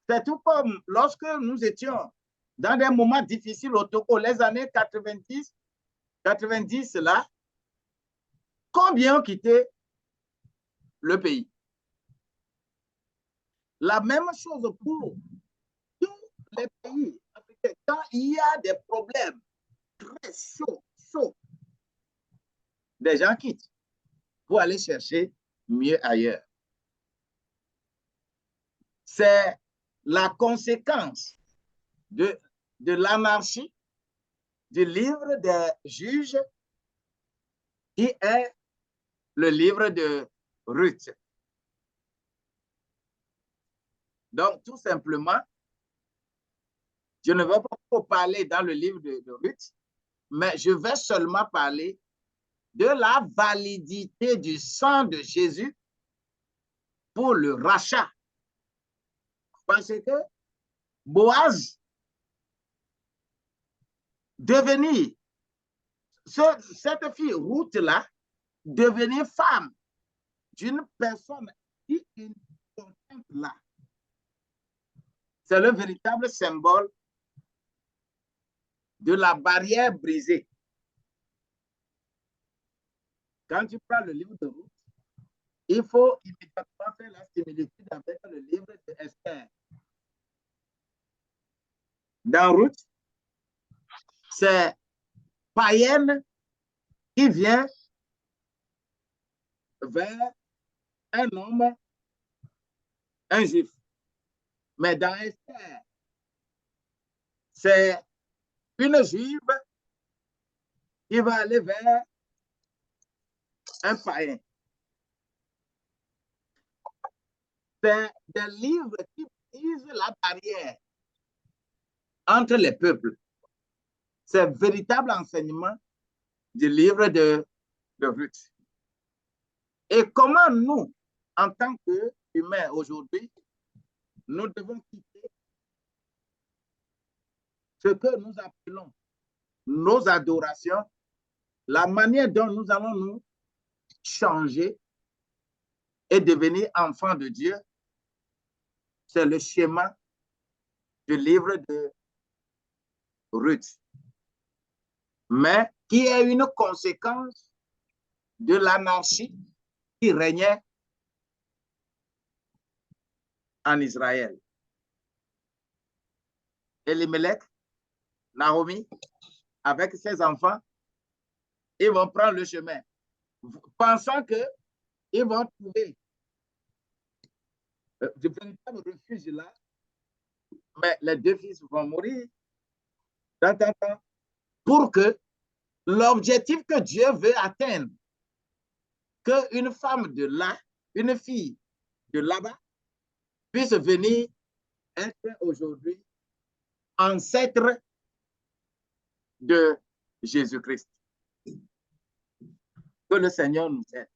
C'est tout comme lorsque nous étions dans des moments difficiles au Togo, les années 90 là, combien ont quitté le pays? La même chose pour tous les pays africains. Quand il y a des problèmes très chauds, des gens quittent pour aller chercher mieux ailleurs. C'est la conséquence de l'anarchie du livre des juges qui est le livre de Ruth. Donc, tout simplement, je ne vais pas trop parler dans le livre de Ruth, mais je vais seulement parler de la validité du sang de Jésus pour le rachat. Parce que Boaz, cette fille Ruth-là, devenir femme d'une personne qui contemple là. C'est le véritable symbole de la barrière brisée. Quand tu prends le livre de Ruth, il faut immédiatement faire la similitude avec le livre de Esther. Dans Ruth, c'est païenne qui vient vers un homme, un juif. Mais dans Esther, c'est une juive qui va aller vers un païen. C'est des livres qui brisent la barrière entre les peuples. C'est le véritable enseignement du livre de Ruth. Et comment nous, en tant qu'humains aujourd'hui, nous devons quitter ce que nous appelons nos adorations, la manière dont nous allons nous changer et devenir enfants de Dieu, c'est le schéma du livre de Ruth, mais qui est une conséquence de l'anarchie qui régnait en Israël. Elimelech, Naomi, avec ses enfants, ils vont prendre le chemin, pensant qu'ils vont trouver du véritable refuge là, mais les deux fils vont mourir pour que l'objectif que Dieu veut atteindre, qu'une femme de là, une fille de là-bas, puisse venir être aujourd'hui ancêtre de Jésus-Christ. Que le Seigneur nous aide.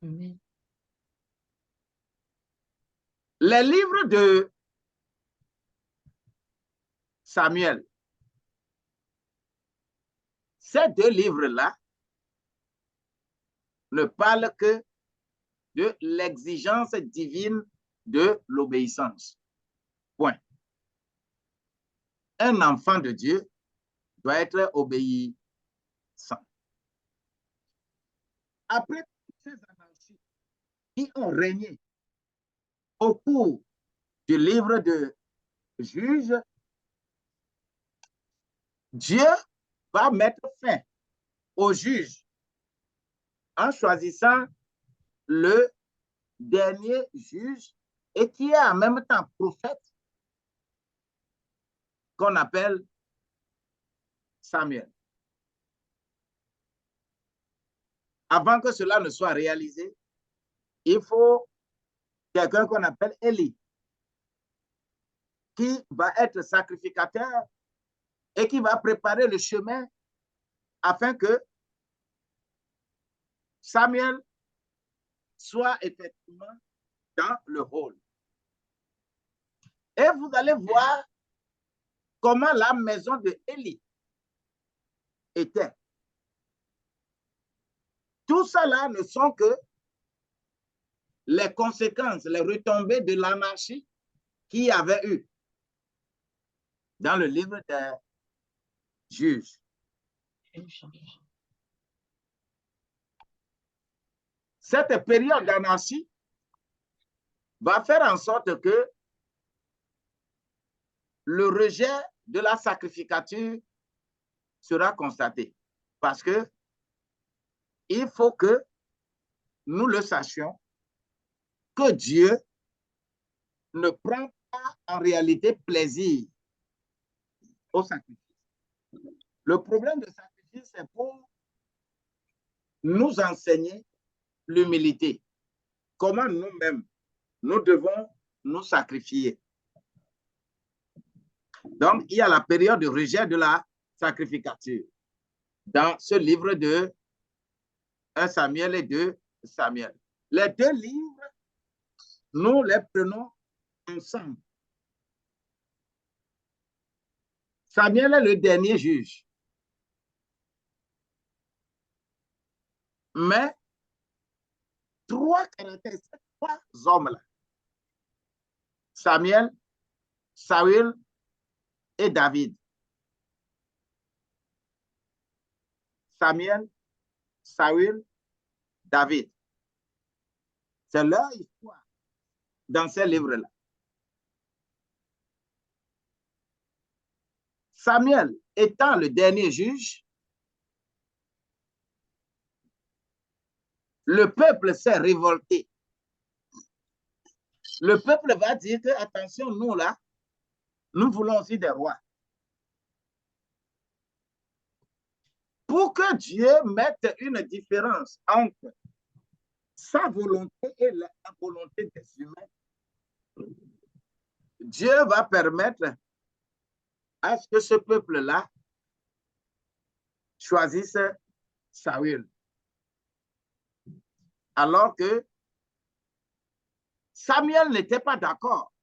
Amen. Les livres de Samuel, ces deux livres-là ne parlent que de l'exigence divine de l'obéissance. Point. Un enfant de Dieu doit être obéissant. Après toutes ces anarchies qui ont régné au cours du livre de Juges, Dieu va mettre fin aux juges en choisissant le dernier juge et qui est en même temps prophète qu'on appelle Samuel. Avant que cela ne soit réalisé, il faut quelqu'un qu'on appelle Élie, qui va être sacrificateur et qui va préparer le chemin afin que Samuel soit effectivement dans le rôle. Et vous allez voir comment la maison de Élie était. Tout cela ne sont que les conséquences, les retombées de l'anarchie qu'il y avait eu dans le livre des Juges. Cette période d'anarchie va faire en sorte que le rejet de la sacrificature sera constaté. Parce que il faut que nous le sachions que Dieu ne prend pas en réalité plaisir au sacrifice. Le problème de sacrifice, c'est pour nous enseigner l'humilité. Comment nous-mêmes, nous devons nous sacrifier. Donc, il y a la période de rejet de la sacrificature dans ce livre de 1 Samuel et 2 Samuel. Les deux livres, nous les prenons ensemble. Samuel est le dernier juge. Mais trois caractéristiques, trois hommes-là, Samuel, Saül et David. Samuel, Saül, David. C'est leur histoire dans ces livres-là. Samuel étant le dernier juge, le peuple s'est révolté. Le peuple va dire que, attention, nous là, nous voulons aussi des rois. Pour que Dieu mette une différence entre sa volonté et la volonté des humains, Dieu va permettre à ce que ce peuple-là choisisse Saül. Alors que Samuel n'était pas d'accord.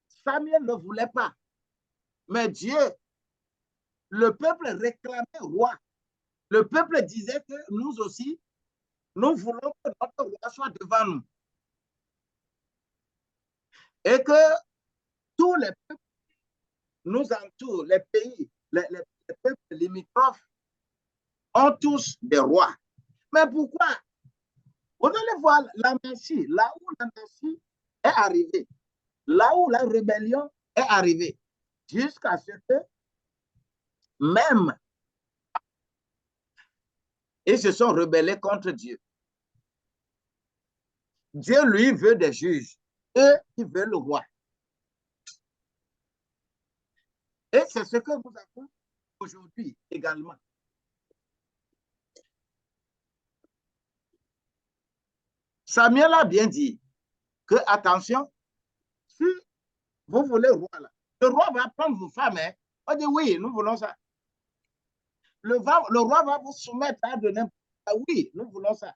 Samuel ne voulait pas. Mais Dieu, le peuple réclamait roi. Le peuple disait que nous aussi, nous voulons que notre roi soit devant nous. Et que tous les peuples nous entourent, les pays, les peuples limitrophes, ont tous des rois. Mais pourquoi? Vous allez voir l'anarchie, là où l'anarchie est arrivée, là où la rébellion est arrivée, jusqu'à ce que même ils se sont rebellés contre Dieu. Dieu, lui, veut des juges. Eux, ils veulent le roi. Et c'est ce que nous avons aujourd'hui également. Samuel a bien dit que, attention, si vous voulez le roi, là, le roi va prendre vos femmes. Hein. On dit oui, nous voulons ça. Le roi va vous soumettre à de n'importe quoi. Oui, nous voulons ça.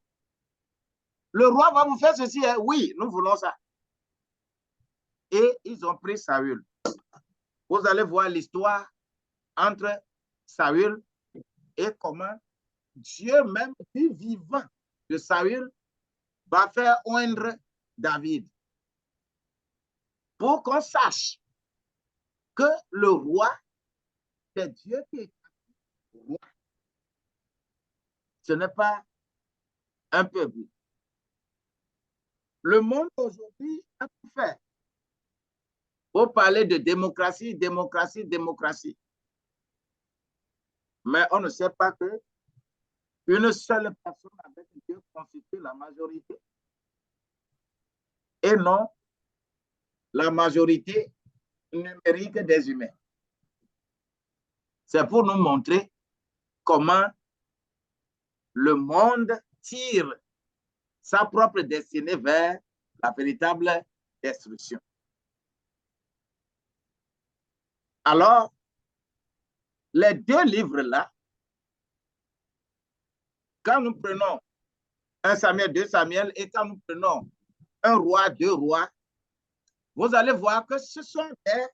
Le roi va vous faire ceci. Hein. Oui, nous voulons ça. Et ils ont pris Saül. Vous allez voir l'histoire entre Saül et comment Dieu même, du vivant de Saül, va faire oindre David. Pour qu'on sache que le roi, c'est Dieu qui est roi. Ce n'est pas un peuple. Le monde aujourd'hui a tout fait pour parler de démocratie, démocratie, démocratie. Mais on ne sait pas que une seule personne avec Dieu constitue la majorité et non la majorité numérique des humains. C'est pour nous montrer comment le monde tire sa propre destinée vers la véritable destruction. Alors, les deux livres-là, quand nous prenons 1 Samuel, 2 Samuel, et quand nous prenons 1 roi, 2 rois, vous allez voir que ce sont des...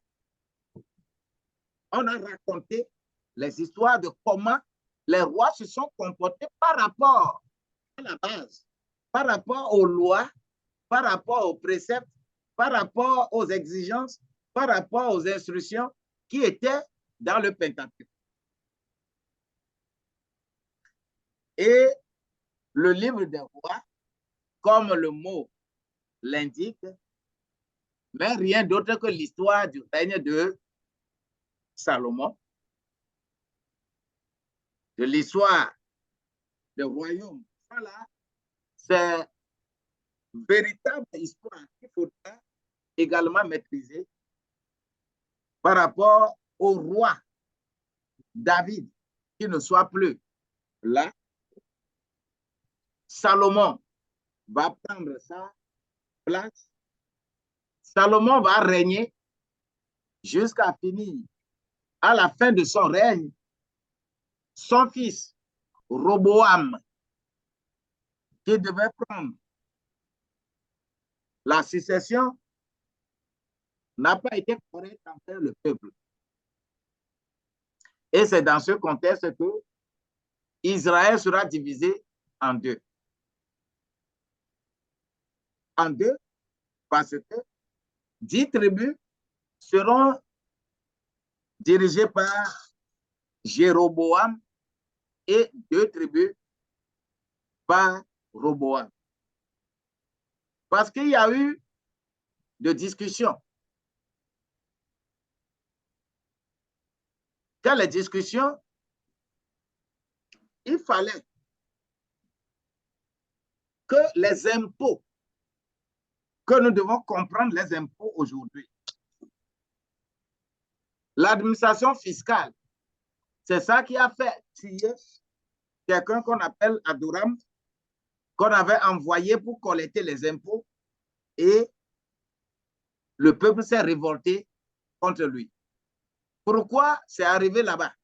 On a raconté les histoires de comment les rois se sont comportés par rapport à la base, par rapport aux lois, par rapport aux préceptes, par rapport aux exigences, par rapport aux instructions qui étaient dans le Pentateuque. Et le livre des rois, comme le mot l'indique, mais rien d'autre que l'histoire du règne de Salomon, de l'histoire du royaume. Voilà, c'est une véritable histoire qu'il faudra également maîtriser par rapport au roi David, qui ne soit plus là. Salomon va prendre sa place. Salomon va régner jusqu'à finir. À la fin de son règne, son fils Roboam, qui devait prendre la succession, n'a pas été correct envers le peuple. Et c'est dans ce contexte que Israël sera divisé en deux. En deux, parce que 10 tribus seront dirigés par Jéroboam et 2 tribus par Roboam. Parce qu'il y a eu de discussions. Dans les discussions, il fallait que les impôts, que nous devons comprendre les impôts aujourd'hui. L'administration fiscale, c'est ça qui a fait tuer quelqu'un qu'on appelle Adoram, qu'on avait envoyé pour collecter les impôts, et le peuple s'est révolté contre lui. Pourquoi c'est arrivé là-bas?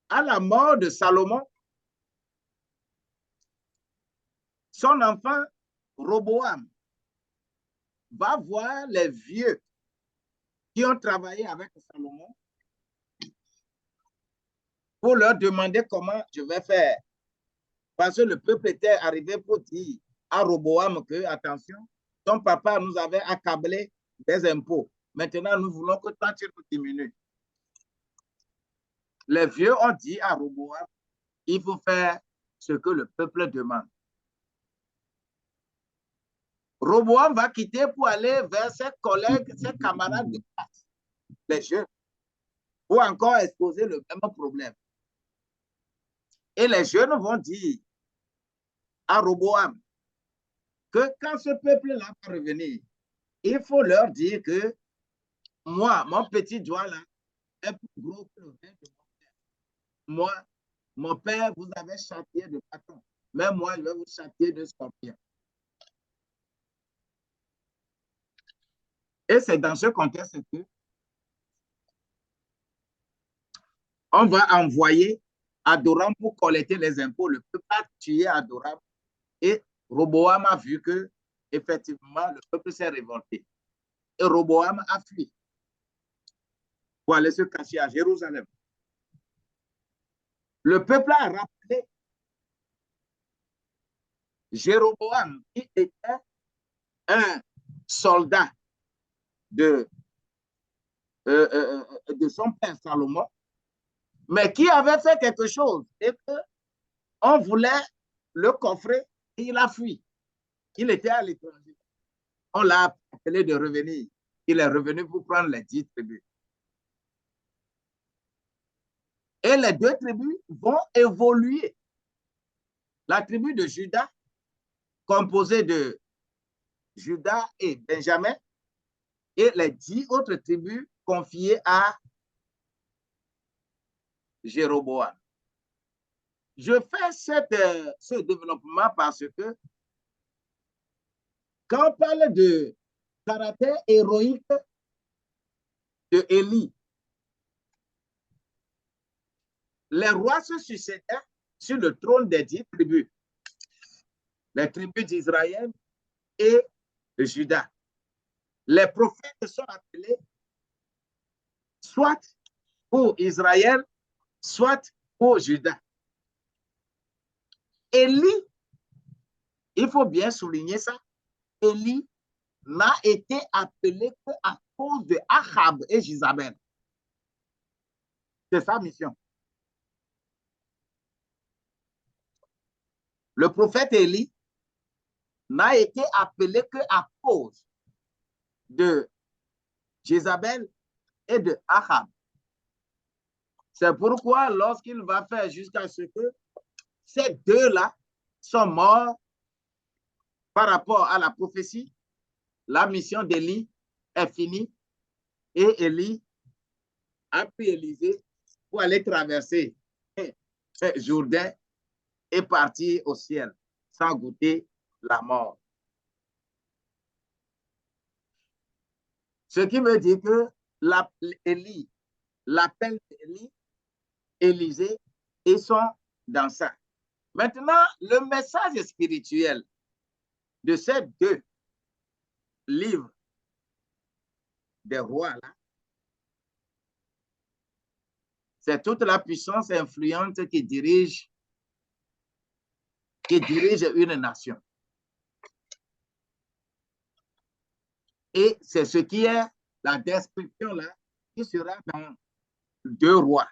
À la mort de Salomon, son enfant Roboam va voir les vieux qui ont travaillé avec Salomon pour leur demander comment je vais faire. Parce que le peuple était arrivé pour dire à Roboam que, attention, ton papa nous avait accablé des impôts. Maintenant, nous voulons que toi, tu nous diminues. Les vieux ont dit à Roboam, il faut faire ce que le peuple demande. Roboam va quitter pour aller vers ses collègues, ses camarades de classe, les jeunes, pour encore exposer le même problème. Et les jeunes vont dire à Roboam que quand ce peuple-là va revenir, il faut leur dire que moi, mon petit doigt là, est plus gros que le vin de mon père. Moi, mon père vous avait châtié de bâton, mais moi, je vais vous châtier de scorpion. Et c'est dans ce contexte que on va envoyer Adoram pour collecter les impôts. Le peuple a tué Adoram et Roboam a vu que effectivement le peuple s'est révolté. Et Roboam a fui pour aller se cacher à Jérusalem. Le peuple a rappelé Jéroboam qui était un soldat de son père Salomon, mais qui avait fait quelque chose et qu'on voulait le coffrer et il a fui. Il était à l'étranger. On l'a appelé de revenir. Il est revenu pour prendre les 10 tribus. Et les 2 tribus vont évoluer. La tribu de Juda, composée de Juda et Benjamin, et les 10 autres tribus confiées à Jéroboam. Je fais ce développement parce que quand on parle de caractère héroïque de Élie, les rois se succédaient sur le trône des 10 tribus, les tribus d'Israël et de Juda. Les prophètes sont appelés soit pour Israël, soit pour Juda. Élie, il faut bien souligner ça, Élie n'a été appelé qu'à cause de Achab et Jézabel. C'est sa mission. Le prophète Élie n'a été appelé qu'à cause de Jézabel et de Achab. C'est pourquoi lorsqu'il va faire jusqu'à ce que ces deux-là sont morts par rapport à la prophétie, la mission d'Élie est finie et Élie a pris Élisée pour aller traverser Jourdain et partir au ciel sans goûter la mort. Ce qui veut dire que Élie, l'appel d'Élie, Élisée, ils sont dans ça. Maintenant, le message spirituel de ces 2 livres des rois là, c'est toute la puissance influente qui dirige une nation. Et c'est ce qui est la description là, qui sera dans 2 Rois.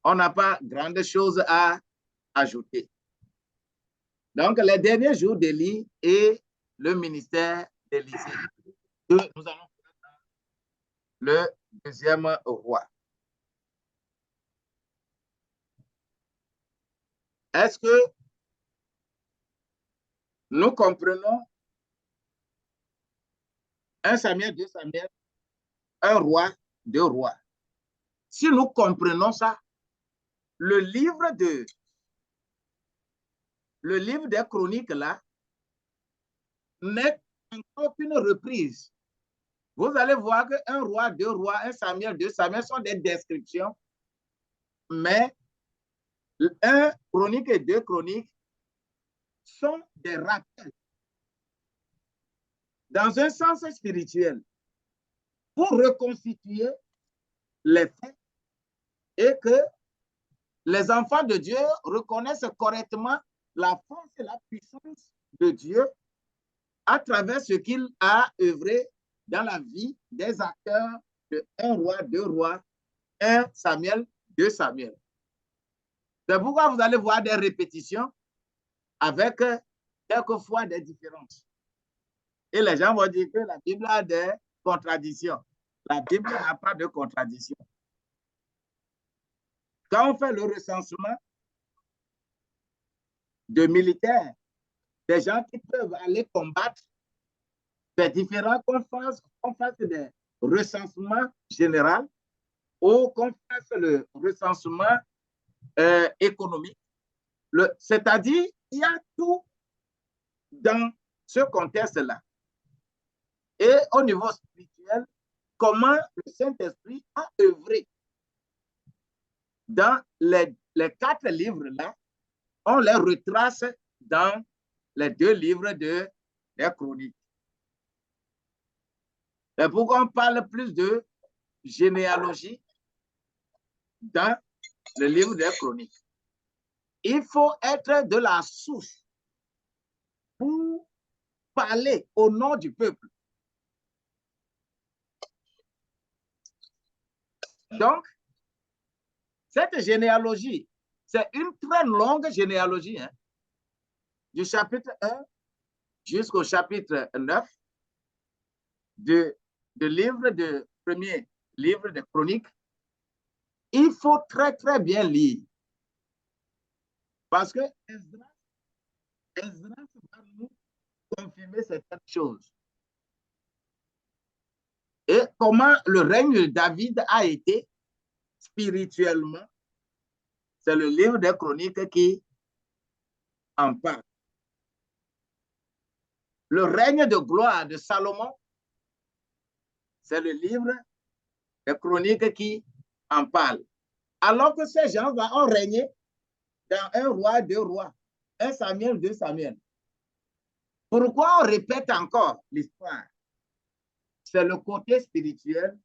On n'a pas grande chose à ajouter. Donc, les derniers jours d'Élie et le ministère d'Élisée. Nous allons faire le 2e roi. Est-ce que nous comprenons 1 Samuel, 2 Samuel, 1 roi, 2 rois? Si nous comprenons ça, le livre des chroniques là n'est encore qu'une reprise. Vous allez voir que 1 roi, 2 rois, 1 Samuel, 2 Samuel sont des descriptions, mais 1 chronique et 2 chroniques sont des rappels. Dans un sens spirituel, pour reconstituer les faits et que les enfants de Dieu reconnaissent correctement la force et la puissance de Dieu à travers ce qu'il a œuvré dans la vie des acteurs de 1 roi, 2 rois, 1 Samuel, 2 Samuel. C'est pourquoi vous allez voir des répétitions avec quelquefois des différences. Et les gens vont dire que la Bible a des contradictions. La Bible n'a pas de contradiction. Quand on fait le recensement de militaires, des gens qui peuvent aller combattre, c'est différent qu'on fasse des recensements généraux ou qu'on fasse le recensement économique. C'est-à-dire, il y a tout dans ce contexte-là. Et au niveau spirituel, comment le Saint-Esprit a œuvré dans les 4 livres-là, on les retrace dans les 2 livres des chroniques. Et pourquoi on parle plus de généalogie dans le livre des chroniques? Il faut être de la source pour parler au nom du peuple. Donc, cette généalogie, c'est une très longue généalogie, hein, du chapitre 1 jusqu'au chapitre 9 de premier livre de chroniques. Il faut très, très bien lire. Parce que Esdras va nous confirmer certaines choses. Et comment le règne de David a été spirituellement, c'est le livre des chroniques qui en parle. Le règne de gloire de Salomon, c'est le livre des chroniques qui en parle. Alors que ces gens ont régné dans 1 roi, 2 rois, 1 Samuel, 2 Samuel. Pourquoi on répète encore l'histoire? C'est le côté spirituel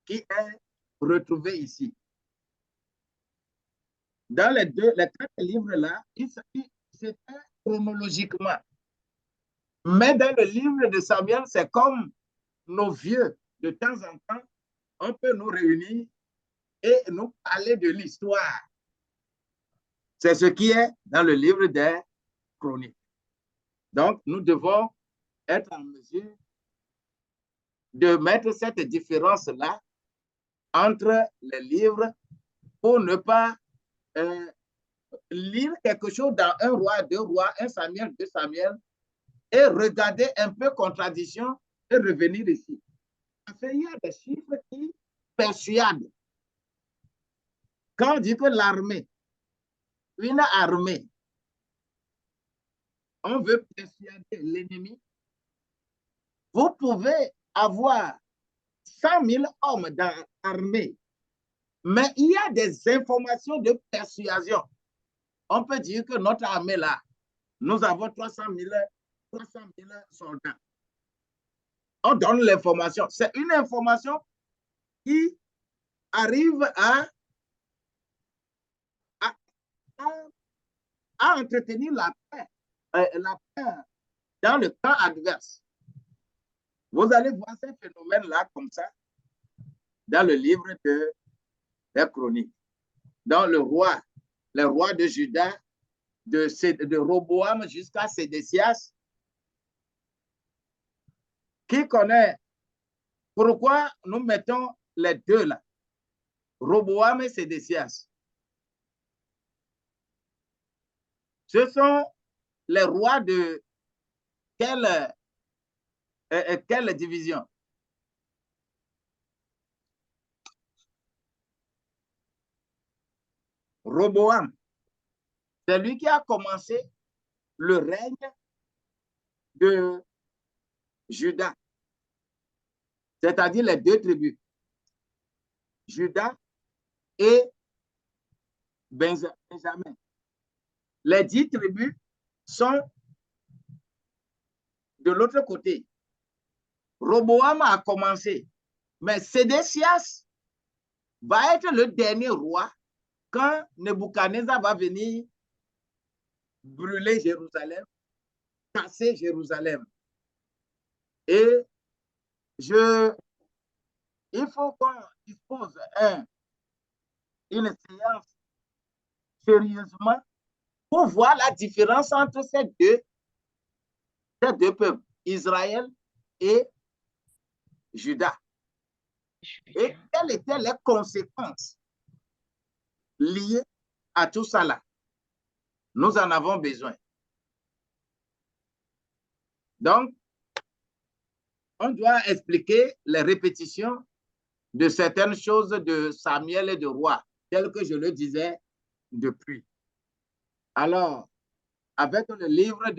qui est retrouvé ici. Dans les 4 livres-là, c'était chronologiquement. Mais dans le livre de Samuel, c'est comme nos vieux, de temps en temps, on peut nous réunir et nous parler de l'histoire. C'est ce qui est dans le livre des chroniques. Donc, nous devons être en mesure de mettre cette différence-là entre les livres pour ne pas lire quelque chose dans 1 roi, 2 rois, 1 Samuel, 2 Samuel, et regarder un peu contradiction et revenir ici. Parce qu'il y a des chiffres qui persuadent. Quand on dit que l'armée, une armée, on veut persuader l'ennemi, vous pouvez avoir 100 000 hommes dans l'armée, mais il y a des informations de persuasion. On peut dire que notre armée là, nous avons 300 000 soldats. On donne l'information. C'est une information qui arrive à entretenir la paix dans le camp adverse. Vous allez voir ces phénomènes-là comme ça dans le livre des Chroniques. Dans le roi de Juda, de Roboam jusqu'à Sédécias. Qui connaît pourquoi nous mettons les deux là, Roboam et Sédécias? Ce sont les rois de quelle division? Roboam, c'est lui qui a commencé le règne de Juda, c'est-à-dire les deux tribus, Juda et Benjamin. Les 10 tribus sont de l'autre côté. Roboam a commencé, mais Sédécias va être le dernier roi quand Nebuchadnezzar va venir brûler Jérusalem, casser Jérusalem. Et il faut qu'on dispose une séance sérieusement pour voir la différence entre ces deux peuples, Israël et Juda. Et quelles étaient les conséquences liées à tout ça là? Nous en avons besoin. Donc, on doit expliquer les répétitions de certaines choses de Samuel et de Roi, tel que je le disais depuis. Alors, avec le livre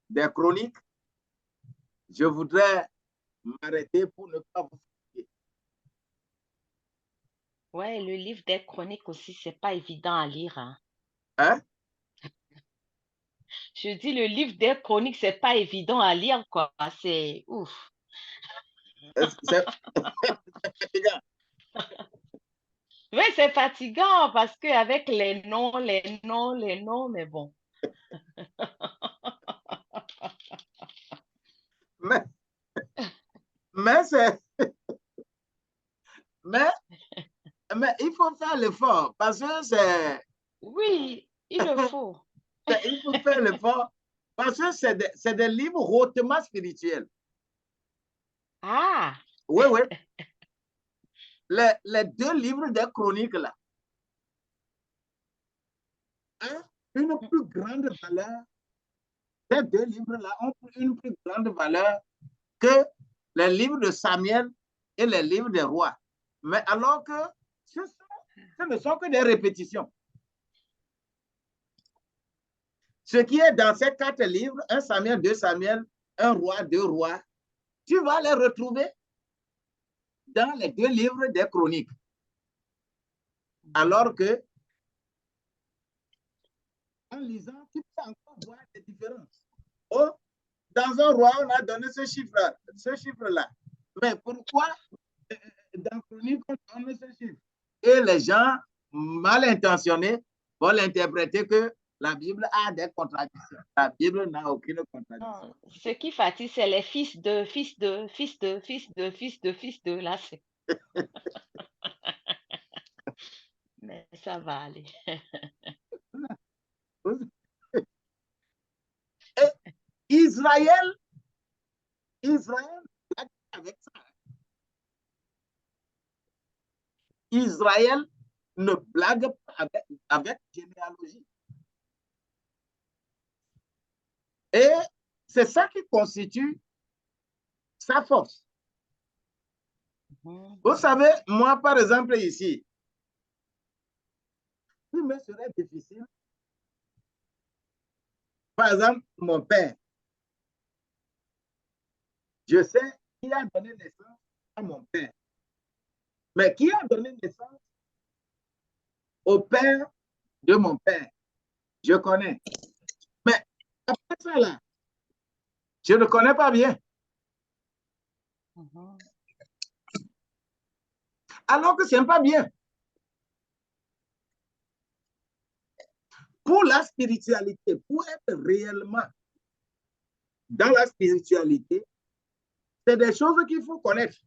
des Chroniques, je voudrais m'arrêter pour ne pas vous fatiguer. Ouais, le livre des Chroniques aussi, c'est pas évident à lire. Hein? Hein? Je dis, le livre des Chroniques, c'est pas évident à lire, quoi. C'est ouf. C'est fatigant. Oui, c'est fatigant parce qu'avec les noms, mais bon. Mais il faut faire l'effort parce que c'est... Oui, il le faut. Il faut faire l'effort parce que c'est des livres hautement spirituels. Ah! Oui, oui. Les deux livres des Chroniques, là, ont une plus grande valeur. Ces deux livres-là ont une plus grande valeur que les livres de Samuel et les livres des rois. Mais alors que ce ne sont que des répétitions. Ce qui est dans ces 4 livres, 1 Samuel, 2 Samuel, 1 roi, 2 rois, tu vas les retrouver dans les 2 livres des Chroniques. Alors que, en lisant, tu peux encore voir des différences. Oh, dans un roi, on a donné ce chiffre-là. Mais pourquoi dans Chronique, on donne ce chiffre? Et les gens mal intentionnés vont l'interpréter que la Bible a des contradictions. La Bible n'a aucune contradiction. Non, ce qui fatigue, c'est les fils de. Là, c'est. Mais ça va aller. Et Israël, avec ça. Israël ne blague pas avec généalogie. Et c'est ça qui constitue sa force. Vous savez, moi, par exemple, ici, il me serait difficile. Par exemple, mon père, je sais qui a donné naissance à mon père. Mais qui a donné naissance au père de mon père? Je connais. Mais après ça, là, je ne connais pas bien. Alors que ce n'est pas bien. Pour la spiritualité, pour être réellement dans la spiritualité, C'est des choses qu'il faut connaître.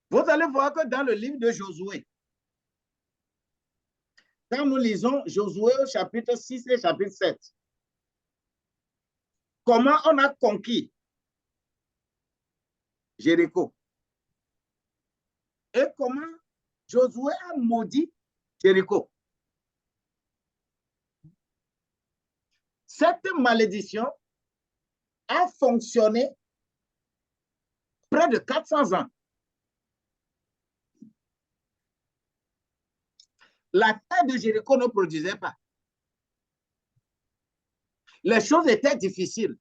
Vous allez voir que dans le livre de Josué, quand nous lisons Josué au chapitre 6 et chapitre 7, comment on a conquis Jéricho et comment Josué a maudit Jéricho. Cette malédiction a fonctionné près de 400 ans. La terre de Jéricho ne produisait pas. Les choses étaient difficiles.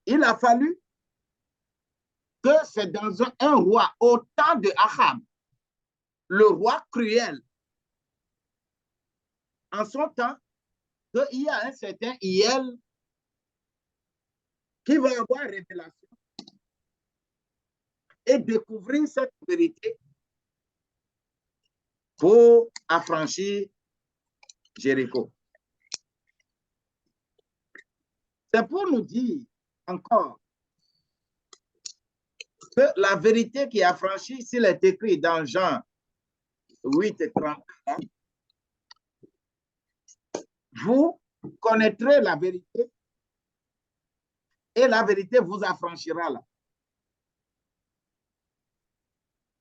Il a fallu que c'est dans un roi, au temps de Ahab, le roi cruel, en son temps, qu'il y a un certain Hiel qui va avoir révélation et découvrir cette vérité pour affranchir Jéricho. C'est pour nous dire encore que la vérité qui affranchit, s'il est écrit dans Jean 8 et 31, vous connaîtrez la vérité et la vérité vous affranchira là.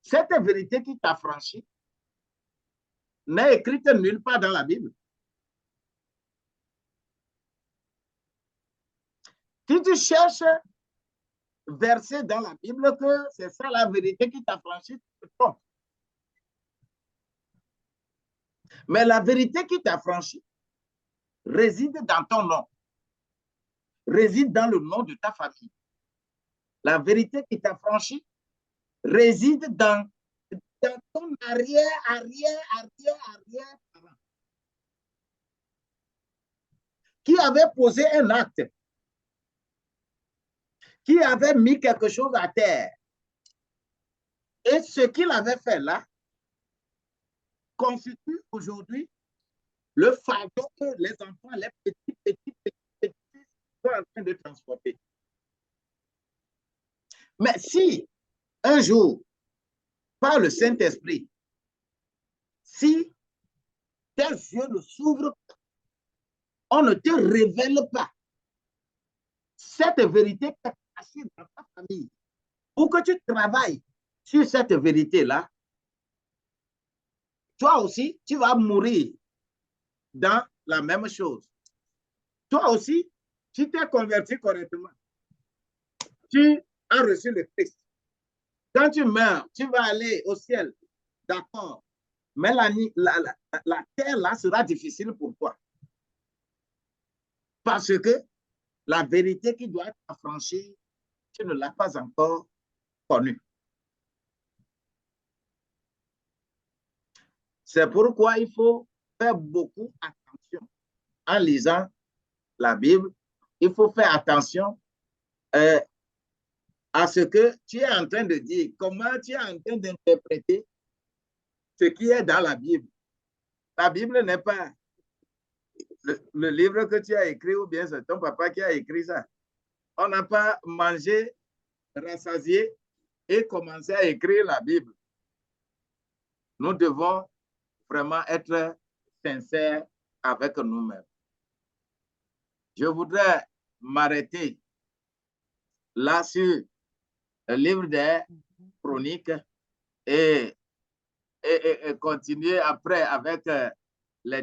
Cette vérité qui t'affranchit n'est écrite nulle part dans la Bible. Si tu cherches verset dans la Bible que c'est ça la vérité qui t'affranchit, tu te trompes. Mais la vérité qui t'affranchit réside dans ton nom, réside dans le nom de ta famille. La vérité qui t'affranchit réside dans ton arrière-parent qui avait posé un acte, qui avait mis quelque chose à terre. Et ce qu'il avait fait là constitue aujourd'hui le fardeau que les enfants, les petits sont en train de transporter. Mais si un jour, par le Saint-Esprit, si tes yeux ne s'ouvrent pas, on ne te révèle pas cette vérité qui est cachée dans ta famille, pour que tu travailles sur cette vérité-là, toi aussi, tu vas mourir dans la même chose. Toi aussi, tu t'es converti correctement. Tu as reçu le Christ. Quand tu meurs, tu vas aller au ciel. D'accord. Mais la terre, là, sera difficile pour toi. Parce que la vérité qui doit être affranchie, tu ne l'as pas encore connue. C'est pourquoi il faut faire beaucoup attention en lisant la Bible. Il faut faire attention à ce que tu es en train de dire, comment tu es en train d'interpréter ce qui est dans la Bible. La Bible n'est pas le livre que tu as écrit ou bien c'est ton papa qui a écrit ça. On n'a pas mangé, rassasié et commencé à écrire la Bible. Nous devons vraiment être sincères avec nous-mêmes. Je voudrais m'arrêter là sur le livre des Chroniques et continuer après avec les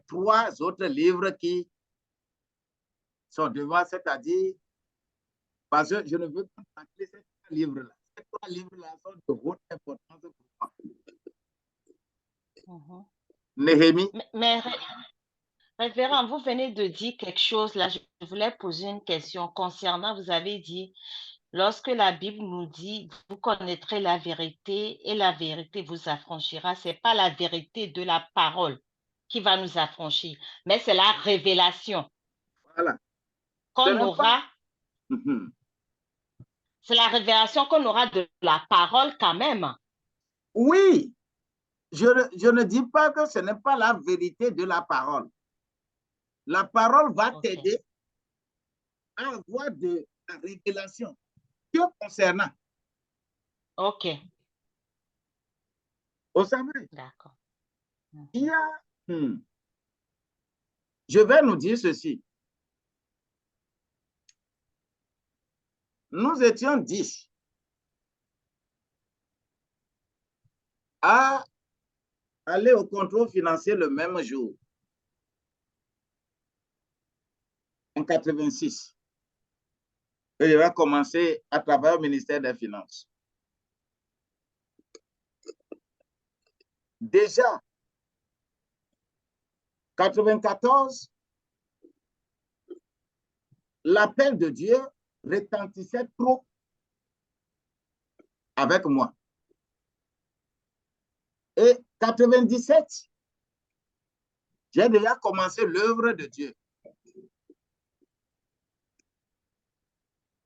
trois autres livres qui sont devant, c'est-à-dire, parce que je ne veux pas tacler ces trois livres-là. Ces trois livres-là sont de haute importance pour moi. Néhémie. Mais révérend, vous venez de dire quelque chose là. Je voulais poser une question concernant, vous avez dit, lorsque la Bible nous dit, vous connaîtrez la vérité et la vérité vous affranchira, ce n'est pas la vérité de la parole qui va nous affranchir, mais c'est la révélation. Voilà. Qu'on aura. C'est la révélation qu'on aura de la parole quand même. Oui, je ne dis pas que ce n'est pas la vérité de la parole. La parole va t'aider à avoir de la révélation que concernant. OK. Vous savez, D'accord. il y a... Je vais nous dire ceci. Nous étions 10 à aller au contrôle financier le même jour, en 86. Et je vais commencer à travailler au ministère des Finances. Déjà, 94, l'appel de Dieu retentissait trop avec moi. Et 97, j'ai déjà commencé l'œuvre de Dieu.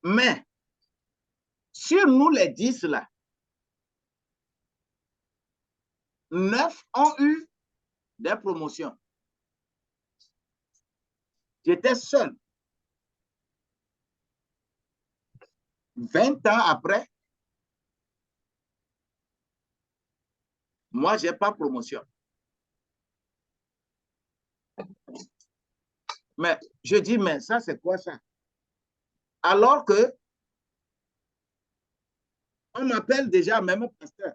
Mais, sur nous les 10 là, 9 ont eu des promotions. J'étais seul. 20 ans après, moi, je n'ai pas promotion. Mais je dis, mais ça, c'est quoi ça? Alors que on m'appelle déjà même pasteur.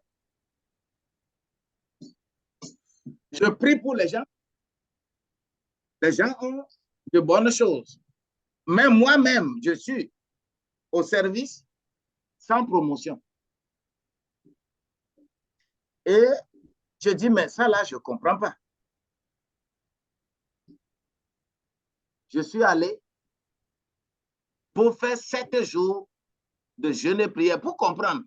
Je prie pour les gens. Les gens ont de bonnes choses. Mais moi-même, je suis au service sans promotion. Et je dis, mais ça là, je ne comprends pas. Je suis allé pour faire 7 jours de jeûne et prière pour comprendre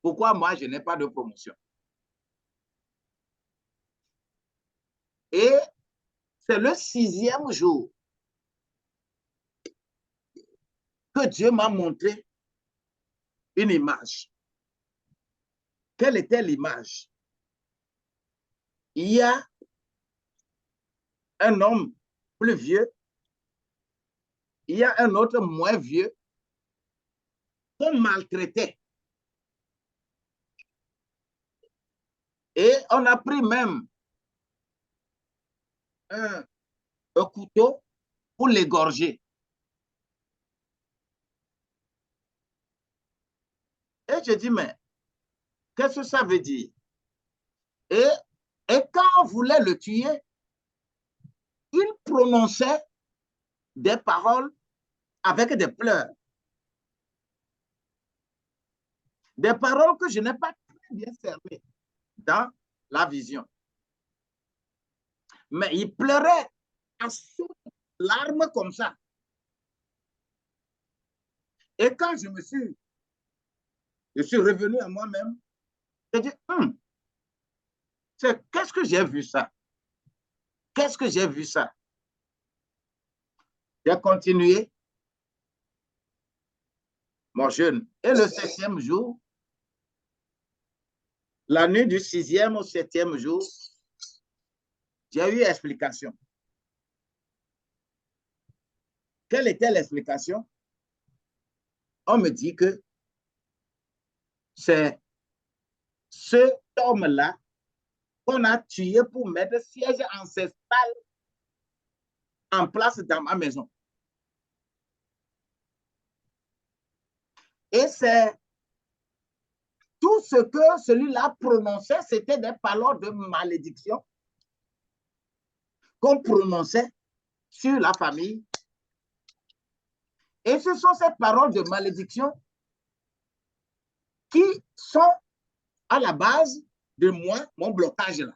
pourquoi moi, je n'ai pas de promotion. Et c'est le 6e jour que Dieu m'a montré une image. Quelle était l'image? Il y a un homme plus vieux, il y a un autre moins vieux qu'on maltraitait. Et on a pris même un couteau pour l'égorger. Et je dis, mais qu'est-ce que ça veut dire? Et quand on voulait le tuer, il prononçait des paroles avec des pleurs. Des paroles que je n'ai pas très bien cernées dans la vision. Mais il pleurait à sources larmes comme ça. Et quand je suis revenu à moi-même, j'ai dit, qu'est-ce que j'ai vu ça? Qu'est-ce que j'ai vu ça? J'ai continué mon jeûne. Et le 7e jour, la nuit du 6e au 7e jour, j'ai eu explication. Quelle était l'explication? On me dit que c'est cet homme-là qu'on a tué pour mettre siège ancestral en place dans ma maison. Et c'est tout ce que celui-là prononçait, c'était des paroles de malédiction qu'on prononçait sur la famille. Et ce sont ces paroles de malédiction qui sont à la base de moi, mon blocage là.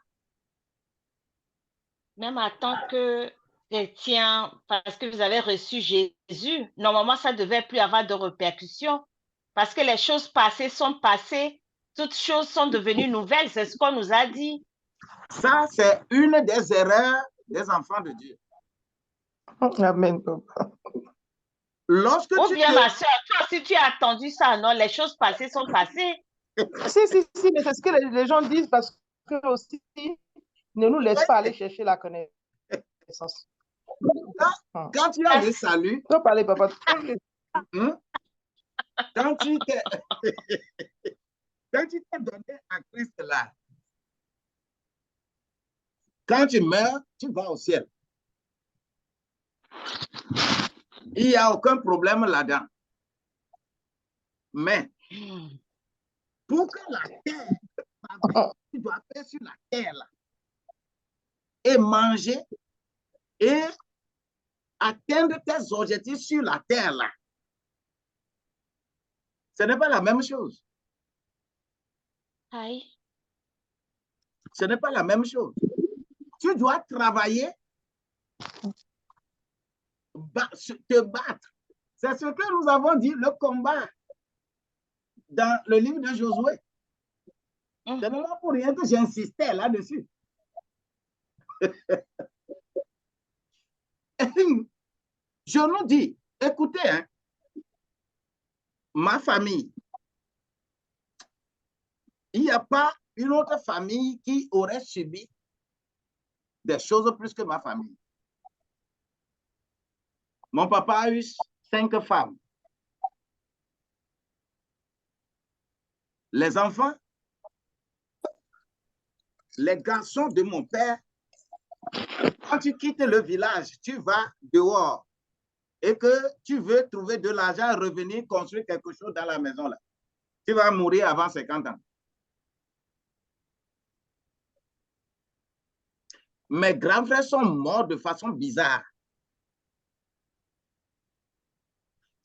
Même en tant que chrétien, parce que vous avez reçu Jésus, normalement, ça ne devait plus avoir de répercussions. Parce que les choses passées sont passées, toutes choses sont devenues nouvelles, c'est ce qu'on nous a dit. Ça, c'est une des erreurs des enfants de Dieu. Amen. Lorsque Ou bien, ma soeur, toi, si tu as attendu ça, non, les choses passées sont passées. Si, mais c'est ce que les gens disent parce que aussi, ne nous laisse pas aller chercher la connaissance. Quand tu as le salut, Trop parler, papa. quand tu t'es donné à Christ là, quand tu meurs, tu vas au ciel. Il n'y a aucun problème là-dedans. Mais pour que la terre, tu dois faire sur la terre là, et manger et atteindre tes objectifs sur la terre là. Ce n'est pas la même chose. Aïe. Ce n'est pas la même chose. Tu dois travailler, te battre. C'est ce que nous avons dit, le combat dans le livre de Josué. Ce n'est pas pour rien que j'insistais là-dessus. Je nous dis, écoutez, hein, ma famille, il n'y a pas une autre famille qui aurait subi des choses plus que ma famille. Mon papa a eu 5 femmes. Les enfants, les garçons de mon père, quand tu quittes le village, tu vas dehors et que tu veux trouver de l'argent, revenir construire quelque chose dans la maison là. Tu vas mourir avant 50 ans. Mes grands frères sont morts de façon bizarre.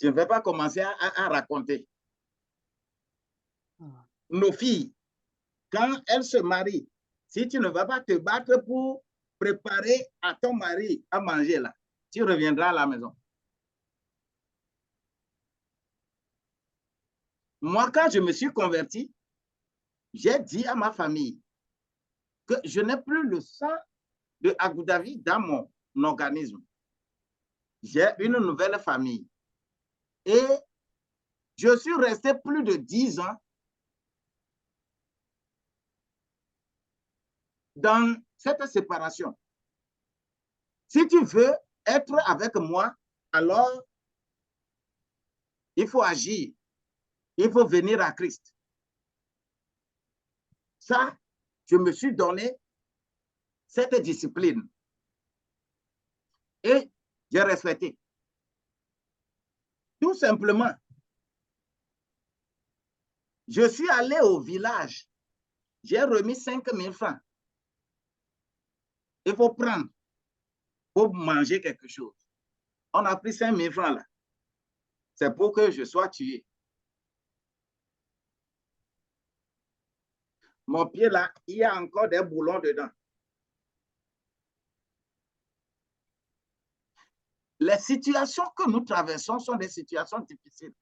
Je ne vais pas commencer à raconter. Nos filles, quand elles se marient, si tu ne vas pas te battre pour préparer à ton mari à manger là, tu reviendras à la maison. Moi, quand je me suis converti, j'ai dit à ma famille que je n'ai plus le sang de Agou David dans mon organisme. J'ai une nouvelle famille. Et je suis resté plus de 10 ans dans cette séparation. Si tu veux être avec moi, alors il faut agir. Il faut venir à Christ. Ça, je me suis donné cette discipline. Et j'ai respecté. Tout simplement. Je suis allé au village. J'ai remis 5 000 francs. Il faut prendre pour manger quelque chose. On a pris 5 000 francs là. C'est pour que je sois tué. Mon pied là, il y a encore des boulons dedans. Les situations que nous traversons sont des situations difficiles.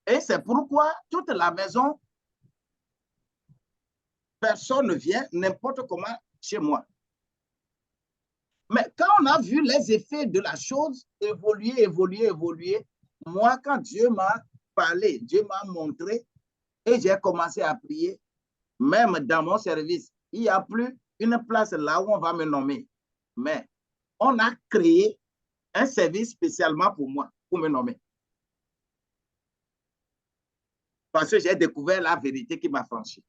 Et c'est pourquoi toute la maison, personne ne vient n'importe comment chez moi. Mais quand on a vu les effets de la chose évoluer, moi, quand Dieu m'a parlé, Dieu m'a montré, et j'ai commencé à prier, même dans mon service, il n'y a plus une place là où on va me nommer. Mais on a créé un service spécialement pour moi, pour me nommer. Parce que j'ai découvert la vérité qui m'a franchi.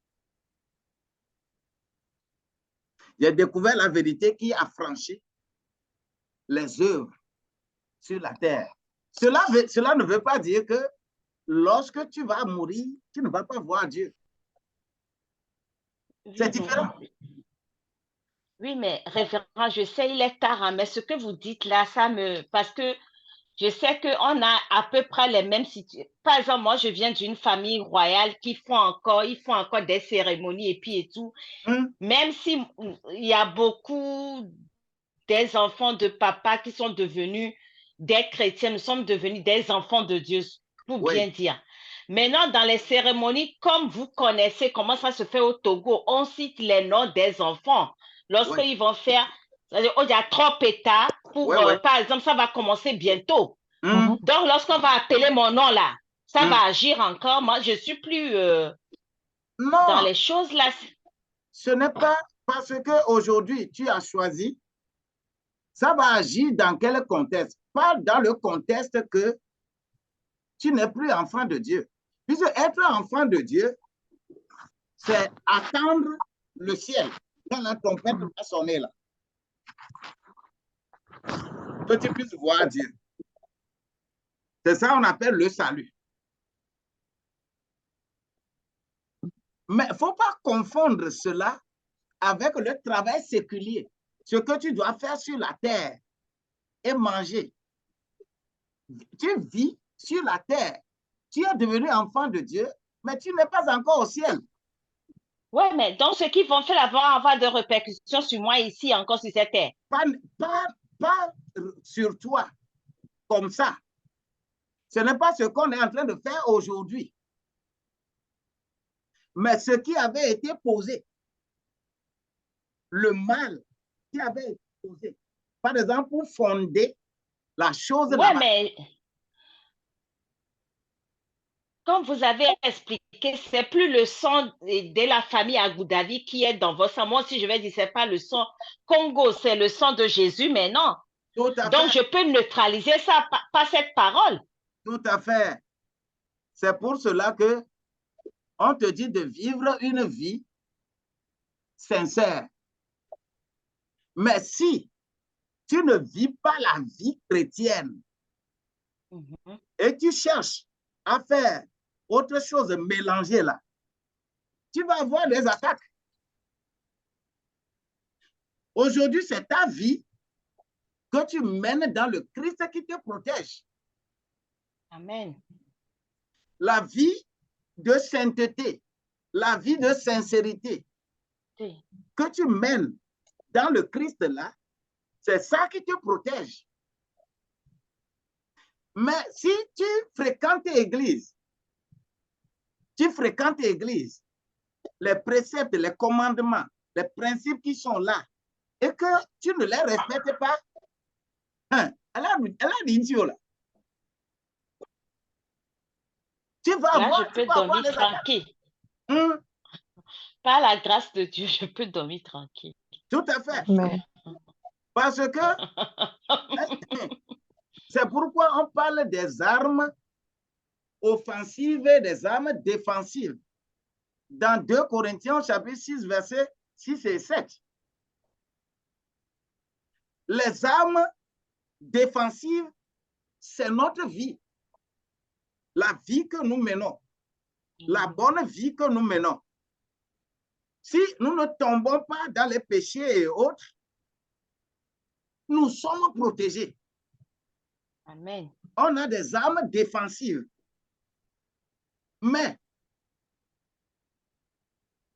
J'ai découvert la vérité qui a franchi les œuvres sur la terre. Cela ne veut pas dire que lorsque tu vas mourir, tu ne vas pas voir Dieu. C'est différent. Oui, mais révérend, je sais, il est tard, hein, mais ce que vous dites là, ça me... Parce que je sais qu'on a à peu près les mêmes situations. Par exemple, moi, je viens d'une famille royale qui font encore des cérémonies et tout. Même si il y a beaucoup des enfants de papa qui sont devenus des chrétiens, nous sommes devenus des enfants de Dieu, pour bien dire. Maintenant, dans les cérémonies, comme vous connaissez comment ça se fait au Togo, on cite les noms des enfants. Lorsqu'ils vont faire, c'est-à-dire, il y a 3 pétards, par exemple, ça va commencer bientôt. Donc, lorsqu'on va appeler mon nom là, Ça va agir encore. Moi, je suis plus dans Non, les choses là. ce n'est pas parce qu'aujourd'hui, tu as choisi, ça va agir dans quel contexte? Pas dans le contexte que tu n'es plus enfant de Dieu. Puisque être enfant de Dieu, c'est attendre le ciel. Quand la trompette va sonner là, que tu puisses voir Dieu. C'est ça qu'on appelle le salut. Mais il ne faut pas confondre cela avec le travail séculier. Ce que tu dois faire sur la terre et manger. Tu vis sur la terre. Tu es devenu enfant de Dieu, mais tu n'es pas encore au ciel. Oui, mais donc ceux qui vont faire avoir de répercussions sur moi ici, encore sur cette terre. Pas sur toi, comme ça. Ce n'est pas ce qu'on est en train de faire aujourd'hui. Mais ce qui avait été posé, le mal qui avait été posé, par exemple, pour fonder la chose là-bas. Oui, mais comme vous avez expliqué, c'est plus le sang de la famille Agoudavi qui est dans votre sang. Moi aussi, je vais dire, c'est pas le sang Congo, c'est le sang de Jésus, mais non. Tout à Donc, fait. je peux neutraliser ça par cette parole. Tout à fait. C'est pour cela que on te dit de vivre une vie sincère. Mais si tu ne vis pas la vie chrétienne et tu cherches à faire autre chose mélangée là, tu vas avoir des attaques. Aujourd'hui, c'est ta vie que tu mènes dans le Christ qui te protège. Amen. La vie de sainteté, la vie de sincérité que tu mènes dans le Christ là, c'est ça qui te protège. Mais si tu fréquentes l'église, les préceptes, les commandements, les principes qui sont là, et que tu ne les respectes pas, hein, elle a dit là. Tu vas là, avoir, je peux dormir tranquille. Par la grâce de Dieu, je peux dormir tranquille. Tout à fait. Mais... Parce que c'est pourquoi on parle des armes offensives et des armes défensives. Dans 2 Corinthiens, chapitre 6, versets 6 et 7. Les armes défensives, c'est notre vie. La vie que nous menons. La bonne vie que nous menons. Si nous ne tombons pas dans les péchés et autres, nous sommes protégés. Amen. On a des armes défensives. Mais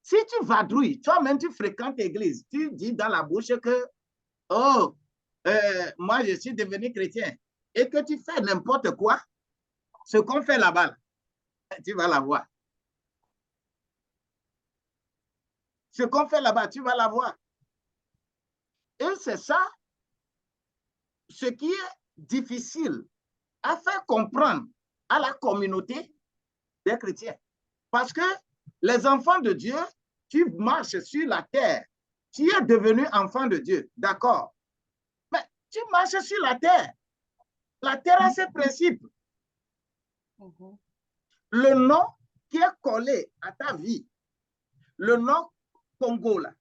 si tu vadrouilles, toi-même tu fréquentes l'église, tu dis dans la bouche que oh, moi je suis devenu chrétien, et que tu fais n'importe quoi, ce qu'on fait là-bas, tu vas la voir. Ce qu'on fait là-bas, tu vas la voir. Et c'est ça, ce qui est difficile à faire comprendre à la communauté des chrétiens. Parce que les enfants de Dieu, tu marches sur la terre. Tu es devenu enfant de Dieu, d'accord. Mais tu marches sur la terre. La terre a ses principes. Le nom qui est collé à ta vie, le nom Congo, là,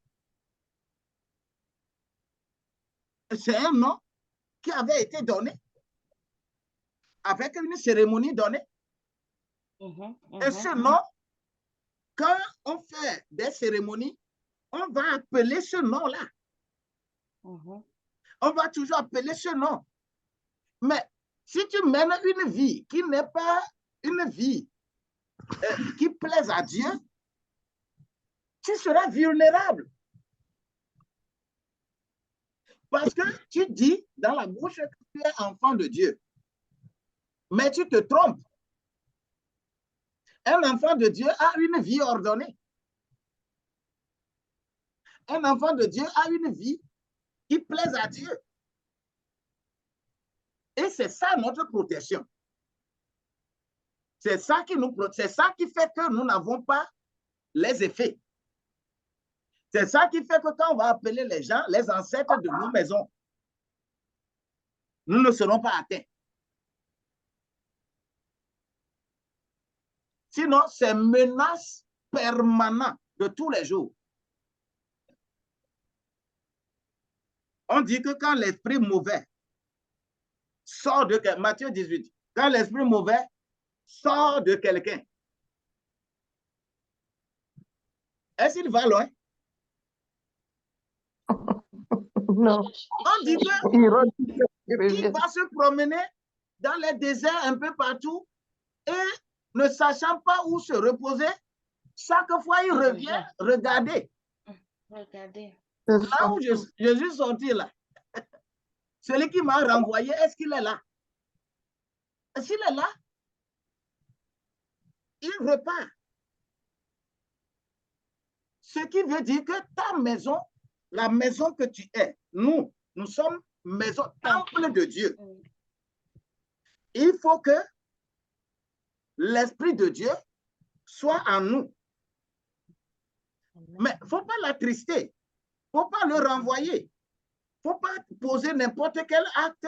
c'est un nom qui avait été donné avec une cérémonie donnée. Et ce nom, quand on fait des cérémonies, on va appeler ce nom-là. On va toujours appeler ce nom. Mais si tu mènes une vie qui n'est pas une vie qui plaise à Dieu, tu seras vulnérable. Parce que tu dis dans la bouche que tu es enfant de Dieu. Mais tu te trompes. Un enfant de Dieu a une vie ordonnée. Un enfant de Dieu a une vie qui plaise à Dieu. Et c'est ça notre protection. C'est ça qui fait que nous n'avons pas les effets. C'est ça qui fait que quand on va appeler les gens, les ancêtres de nos maisons, nous ne serons pas atteints. Sinon, c'est menace permanente de tous les jours. On dit que quand l'esprit mauvais sort de quelqu'un, Matthieu 18, quand l'esprit mauvais sort de quelqu'un, est-ce qu'il va loin? Non. On dit qu'il va se promener dans les déserts un peu partout et ne sachant pas où se reposer, chaque fois il revient regarder. Regardez. Là où je suis sorti là, celui qui m'a renvoyé, est-ce qu'il est là? Est-ce qu'il est là? Il repart. Ce qui veut dire que ta maison, la maison que tu es, nous sommes maison, temple de Dieu. Il faut que l'Esprit de Dieu soit en nous. Mais il ne faut pas l'attrister. Il ne faut pas le renvoyer. Il ne faut pas poser n'importe quel acte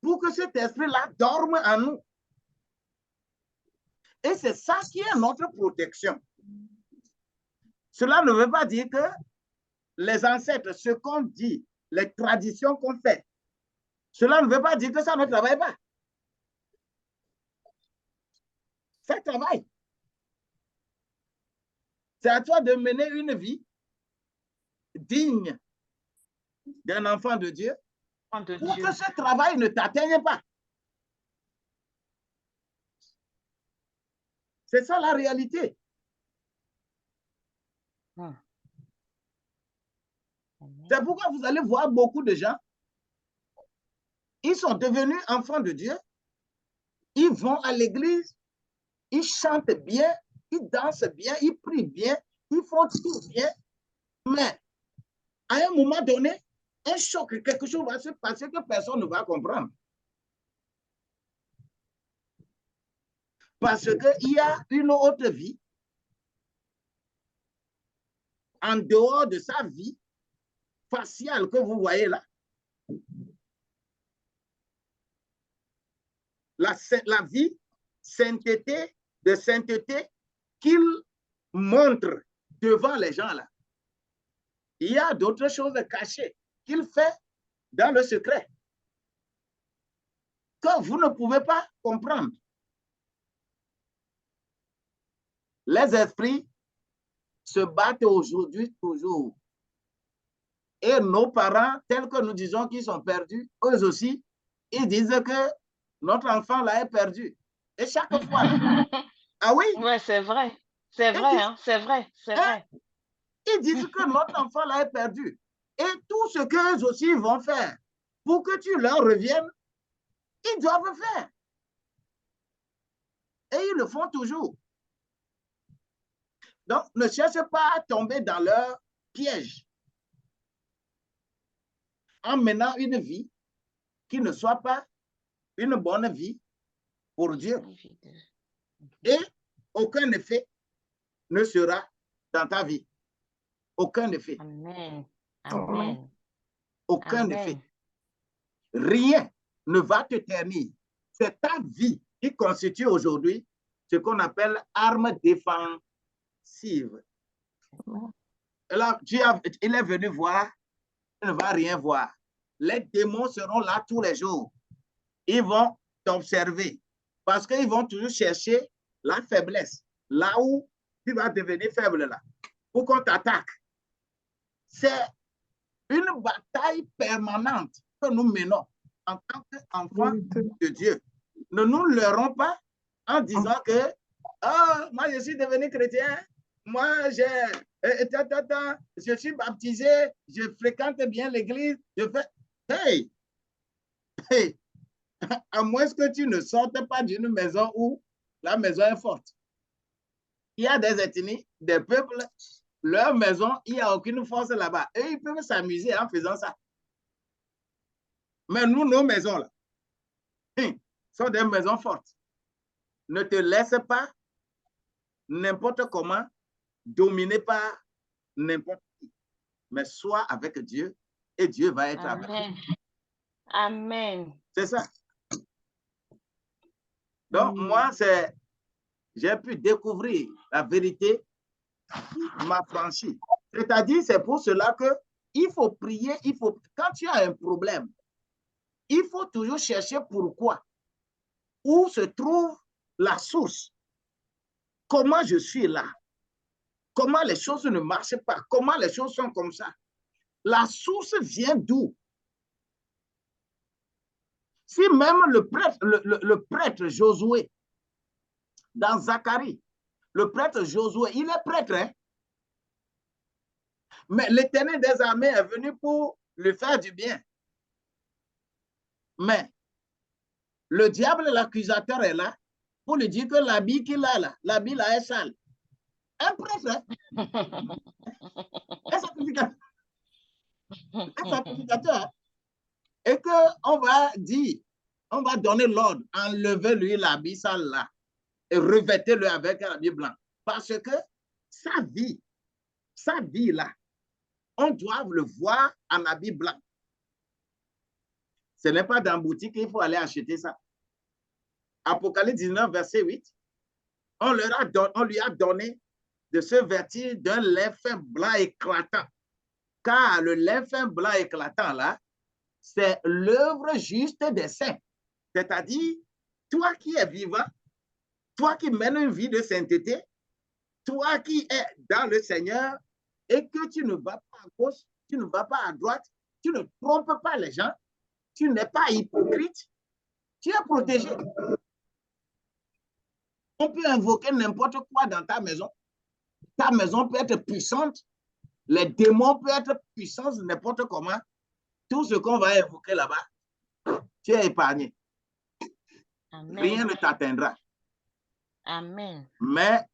pour que cet esprit-là dorme en nous. Et c'est ça qui est notre protection. Cela ne veut pas dire que les ancêtres, ce qu'on dit, les traditions qu'on fait, cela ne veut pas dire que ça ne travaille pas. Ça travaille. C'est à toi de mener une vie digne d'un enfant de Dieu pour que ce travail ne t'atteigne pas. C'est ça la réalité. C'est pourquoi vous allez voir beaucoup de gens, ils sont devenus enfants de Dieu, ils vont à l'église, ils chantent bien, ils dansent bien, ils prient bien, ils font tout bien, mais à un moment donné, un choc, quelque chose va se passer que personne ne va comprendre. Parce qu'il y a une autre vie en dehors de sa vie faciale que vous voyez là. La vie de sainteté qu'il montre devant les gens là. Il y a d'autres choses cachées qu'il fait dans le secret que vous ne pouvez pas comprendre. Les esprits se battent aujourd'hui toujours. Et nos parents, tels que nous disons qu'ils sont perdus, eux aussi, ils disent que notre enfant là est perdu. Et chaque fois, ah oui? Oui, c'est vrai. C'est vrai, hein? C'est vrai, c'est vrai. Ils disent que notre enfant là est perdu. Et tout ce qu'eux aussi vont faire pour que tu leur reviennes, ils doivent le faire. Et ils le font toujours. Donc, ne cherche pas à tomber dans leur piège en menant une vie qui ne soit pas une bonne vie pour Dieu. Et aucun effet ne sera dans ta vie. Aucun effet. Amen. Amen. Aucun effet. Rien ne va te ternir. C'est ta vie qui constitue aujourd'hui ce qu'on appelle arme défensive. Et là, il est venu voir, il ne va rien voir. Les démons seront là tous les jours. Ils vont t'observer parce qu'ils vont toujours chercher la faiblesse, là où tu vas devenir faible là, pour qu'on t'attaque. C'est une bataille permanente que nous menons en tant qu'enfants de Dieu. Ne nous leurrons pas en disant que moi je suis devenu chrétien, moi je suis baptisé, je fréquente bien l'église, je fais... Hey, à moins que tu ne sortes pas d'une maison où la maison est forte. Il y a des ethnies, des peuples, leur maison, il n'y a aucune force là-bas. Et ils peuvent s'amuser en faisant ça. Mais nous, nos maisons là, sont des maisons fortes. Ne te laisse pas n'importe comment dominer par n'importe qui. Mais sois avec Dieu et Dieu va être avec toi. Amen. Amen. C'est ça. Donc, moi, j'ai pu découvrir la vérité qui m'a franchi. C'est-à-dire, c'est pour cela que il faut prier, quand tu as un problème, il faut toujours chercher pourquoi. Où se trouve la source? Comment je suis là? Comment les choses ne marchent pas? Comment les choses sont comme ça? La source vient d'où? Si même le prêtre Josué, dans Zacharie, le prêtre Josué, il est prêtre, hein? Mais l'Éternel des armées est venu pour lui faire du bien. Mais le diable, l'accusateur, est là pour lui dire que l'habit qu'il a là, l'habit là est sale. Un prêtre, hein? Un sacrificateur. Un sacrificateur, hein? Et qu'on va dire, on va donner l'ordre, enlevez-lui l'habit sale là et revêtez-le avec un habit blanc. Parce que sa vie là, on doit le voir en habit blanc. Ce n'est pas dans la boutique qu'il faut aller acheter ça. Apocalypse 19, verset 8, on lui a donné de se vêtir d'un lin fin blanc éclatant. Car le lin fin blanc éclatant là, c'est l'œuvre juste des saints. C'est-à-dire, toi qui es vivant, toi qui mènes une vie de sainteté, toi qui es dans le Seigneur et que tu ne vas pas à gauche, tu ne vas pas à droite, tu ne trompes pas les gens, tu n'es pas hypocrite, tu es protégé. On peut invoquer n'importe quoi dans ta maison. Ta maison peut être puissante. Les démons peuvent être puissants n'importe comment. Tout ce qu'on va invoquer là-bas, tu es épargné. Amen. Rien ne t'atteindra. Amen. Mais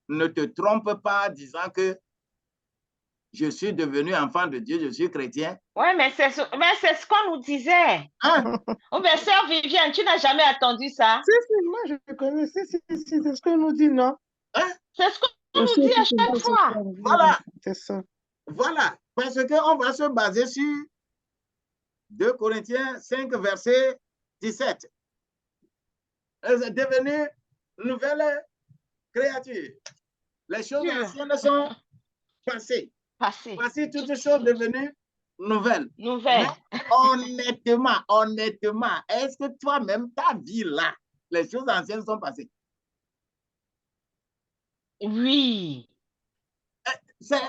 ne te trompe pas en disant que je suis devenu enfant de Dieu, je suis chrétien. Oui, mais c'est ce qu'on nous disait. Hein? Oh, mais sœur Viviane, tu n'as jamais entendu ça? Si, moi je connais, c'est ce qu'on nous dit, non? Hein? C'est ce qu'on nous dit à chaque fois. Voilà. C'est ça. Voilà. Parce qu'on va se baser sur 2 Corinthiens 5, verset 17. Elle est devenue nouvelle créature. Les choses anciennes sont passées. Voici toutes choses devenues nouvelles. Nouvelles. Mais honnêtement, est-ce que toi-même, ta vie là, les choses anciennes sont passées? Oui. C'est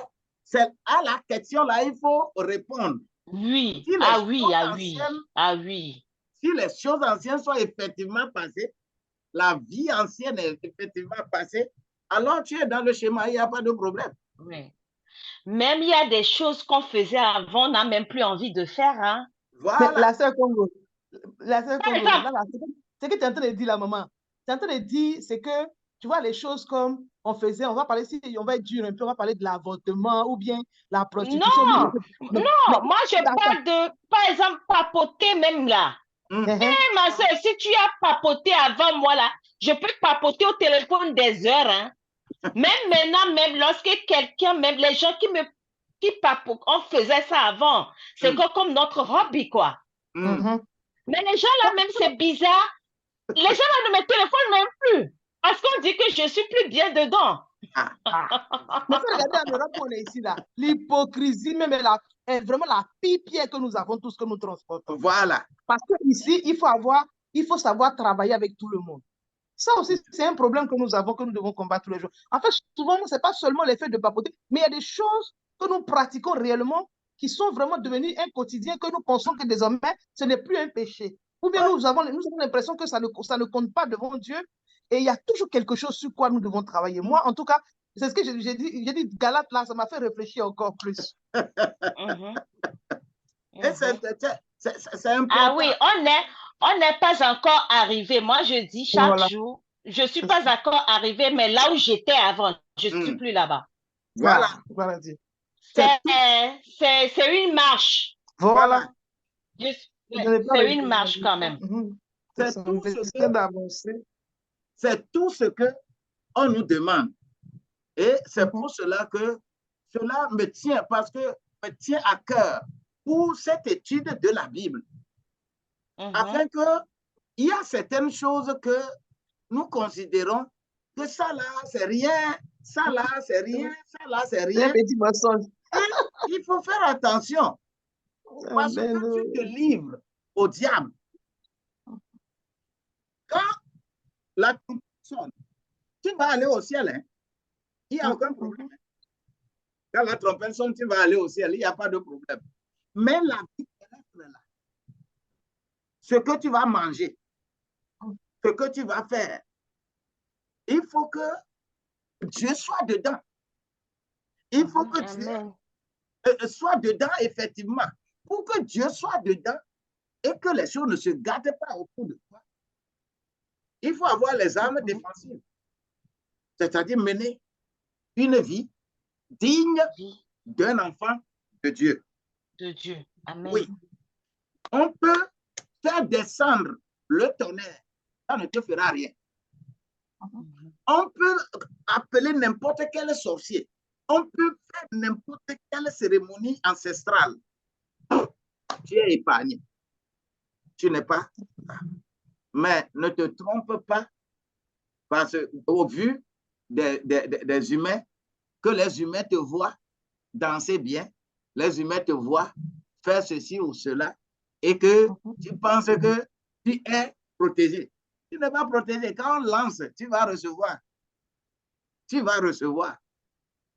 à la question là, il faut répondre. Oui. Si les Ah oui, choses ah oui. anciennes- Ah oui. Si les choses anciennes sont effectivement passées, la vie ancienne est effectivement passée, alors tu es dans le schéma, il n'y a pas de problème. Oui. Même il y a des choses qu'on faisait avant, on n'a même plus envie de faire. Hein? Voilà. Mais la sœur Congo, exemple. ce que tu es en train de dire, la maman, tu es en train de dire, c'est que, tu vois, les choses comme on faisait, on va parler, si on va être dur un peu, on va parler de l'avortement ou bien la prostitution. Non, moi je parle de, par exemple, papoter même là. Ma soeur, si tu as papoté avant moi là, je peux papoter au téléphone des heures. Hein. Même maintenant, même lorsque quelqu'un, même les gens qui papotent, on faisait ça avant. C'est comme notre hobby, quoi. Mais les gens là, même c'est bizarre. Les gens là ne me téléphonent même plus. Parce qu'on dit que je suis plus bien dedans. Mais regardez en Europe, on est ici là. L'hypocrisie, même est vraiment la pire pierre que nous avons tous, que nous transportons. Voilà. Parce qu'ici, il faut savoir travailler avec tout le monde. Ça aussi, c'est un problème que nous avons, que nous devons combattre tous les jours. En fait, souvent, ce n'est pas seulement l'effet de papoter, mais il y a des choses que nous pratiquons réellement qui sont vraiment devenues un quotidien que nous pensons que désormais, ce n'est plus un péché. Ou bien nous avons l'impression que ça ne compte pas devant Dieu. Et il y a toujours quelque chose sur quoi nous devons travailler. Moi, en tout cas, c'est ce que j'ai dit Galate là, ça m'a fait réfléchir encore plus. Et c'est important. Ah oui, on n'est pas encore arrivé. Moi, je dis chaque jour, je ne suis pas encore arrivé, mais là où j'étais avant, je ne suis plus là-bas. Voilà. C'est une marche. Voilà. C'est une marche quand même. C'est tout ce que C'est tout ce qu'on nous demande. Et c'est pour cela que cela me tient, parce que me tient à cœur pour cette étude de la Bible. Afin que il y a certaines choses que nous considérons que ça là, c'est rien, ça là, c'est rien, ça là, c'est rien. Un petit mensonge. Il faut faire attention. Parce que quand tu te livres au diable, quand la trompette sonne, tu vas aller au ciel. Hein? Il n'y a aucun problème. Quand la trompette sonne, tu vas aller au ciel. Il n'y a pas de problème. Mais la vie terrestre là, ce que tu vas manger, ce que tu vas faire, il faut que Dieu soit dedans. Il faut que Dieu soit dedans, effectivement. Pour que Dieu soit dedans et que les choses ne se gâtent pas autour de toi, il faut avoir les armes défensives. C'est-à-dire mener une vie digne d'un enfant de Dieu. De Dieu. Amen. Oui. On peut faire descendre le tonnerre. Ça ne te fera rien. On peut appeler n'importe quel sorcier. On peut faire n'importe quelle cérémonie ancestrale. Tu es épargné. Tu n'es pas. Mais ne te trompe pas, parce qu'au vu des humains, que les humains te voient danser bien, les humains te voient faire ceci ou cela, et que tu penses que tu es protégé. Tu n'es pas protégé. Quand on lance, tu vas recevoir. Tu vas recevoir.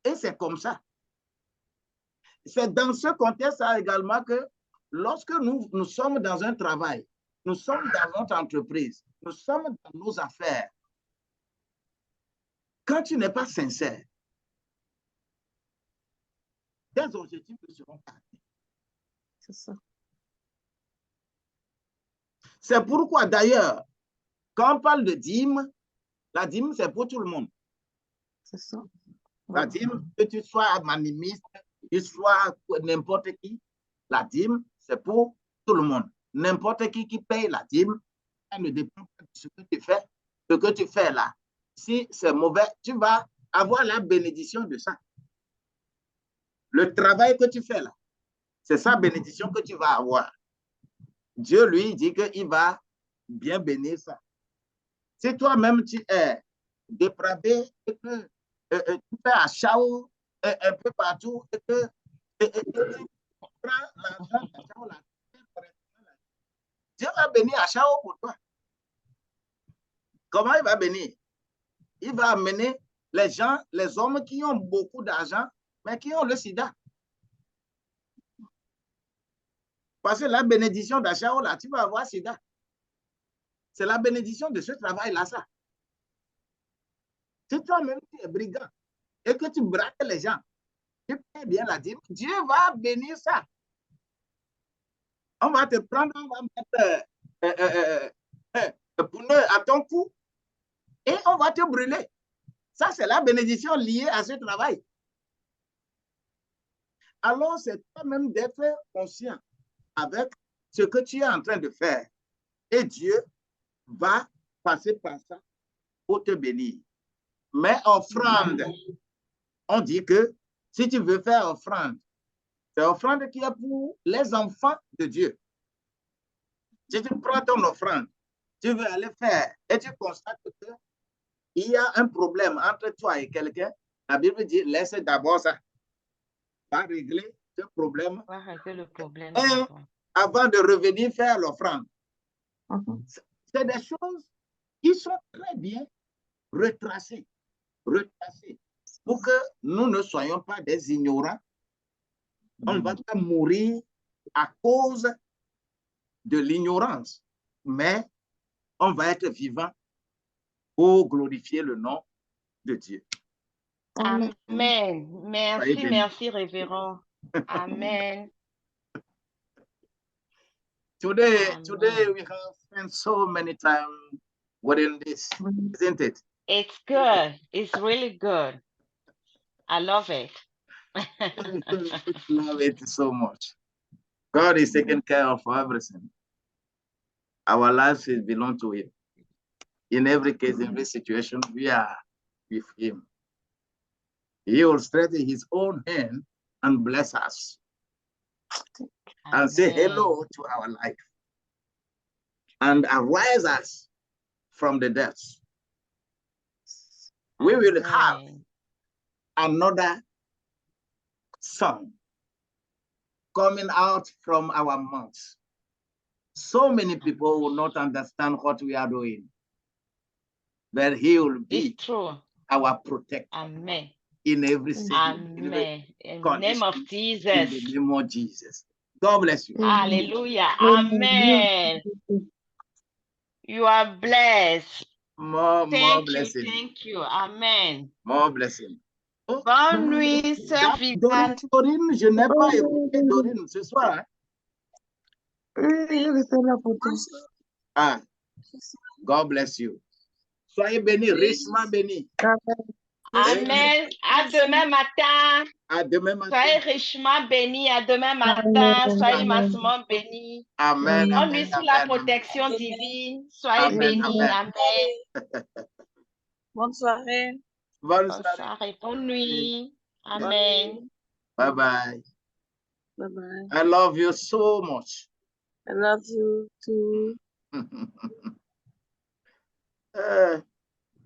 Et c'est comme ça. C'est dans ce contexte-là également que lorsque nous sommes dans un travail, nous sommes dans notre entreprise, nous sommes dans nos affaires, quand tu n'es pas sincère, tes objectifs ne seront pas atteints. C'est ça. C'est pourquoi d'ailleurs, quand on parle de dîme, la dîme, c'est pour tout le monde. C'est ça. La dîme, que tu sois manimiste, que tu sois n'importe qui, la dîme, c'est pour tout le monde. N'importe qui paye la dîme, ça ne dépend pas de ce que tu fais. Ce que tu fais là, si c'est mauvais, tu vas avoir la bénédiction de ça. Le travail que tu fais là, c'est sa bénédiction que tu vas avoir. Dieu, lui, dit qu'il va bien bénir ça. Si toi-même, tu es dépravé et que tu fais à chao un peu partout et que tu prends l'argent à chao, Dieu va bénir à chao pour toi. Comment il va bénir? Il va amener les gens, les hommes qui ont beaucoup d'argent, mais qui ont le sida. Parce que la bénédiction d'Achao, là, tu vas avoir sida. C'est la bénédiction de ce travail-là, ça. Si toi-même tu es brigand et que tu braques les gens, tu payes bien la dîme, Dieu va bénir ça. On va te prendre, on va mettre le pneu à ton cou et on va te brûler. Ça, c'est la bénédiction liée à ce travail. Alors, c'est toi-même d'être conscient avec ce que tu es en train de faire. Et Dieu va passer par ça pour te bénir. Mais offrande, on dit que si tu veux faire offrande, c'est offrande qui est pour les enfants de Dieu. Si tu prends ton offrande, tu veux aller faire et tu constates qu'il y a un problème entre toi et quelqu'un, la Bible dit laisse d'abord ça. Va régler ce problème. Va régler le problème. Et avant de revenir faire l'offrande. C'est des choses qui sont très bien retracées pour que nous ne soyons pas des ignorants. On ne va pas mourir à cause de l'ignorance, mais on va être vivant pour glorifier le nom de Dieu. Amen. Merci, merci, révérend. Amen. Today we have spent so many time within this, isn't it? It's good. It's really good. I love it. Love it so much. God is taking care of everything. Our lives belong to Him. In every case, in every situation, we are with him. He will strengthen his own hand and bless us. And say hello to our life and arise us from the depths. We will have another song coming out from our mouths. So many people will not understand what we are doing, but he will be our protector. Amen. In every situation. Amen. In the name of Jesus. In the name of Jesus. God bless you. Hallelujah. Amen. You are blessed. More blessing. Thank you. Amen. More blessing. Oh, bonne nuit, sœur Viviane. Dorine, je n'ai pas écouté Dorine ce soir. Ah, God bless you. Soyez bénis, richement bénis. Amen. À demain matin. À demain matin. Soyez richement bénis. À demain matin. Soyez massivement bénis. Amen. On est sous la protection divine. Soyez bénis. Amen. Bonne soirée. Bonne soirée. Bonne nuit. Amen. Bye bye. Bye bye. I love you so much. I love you too.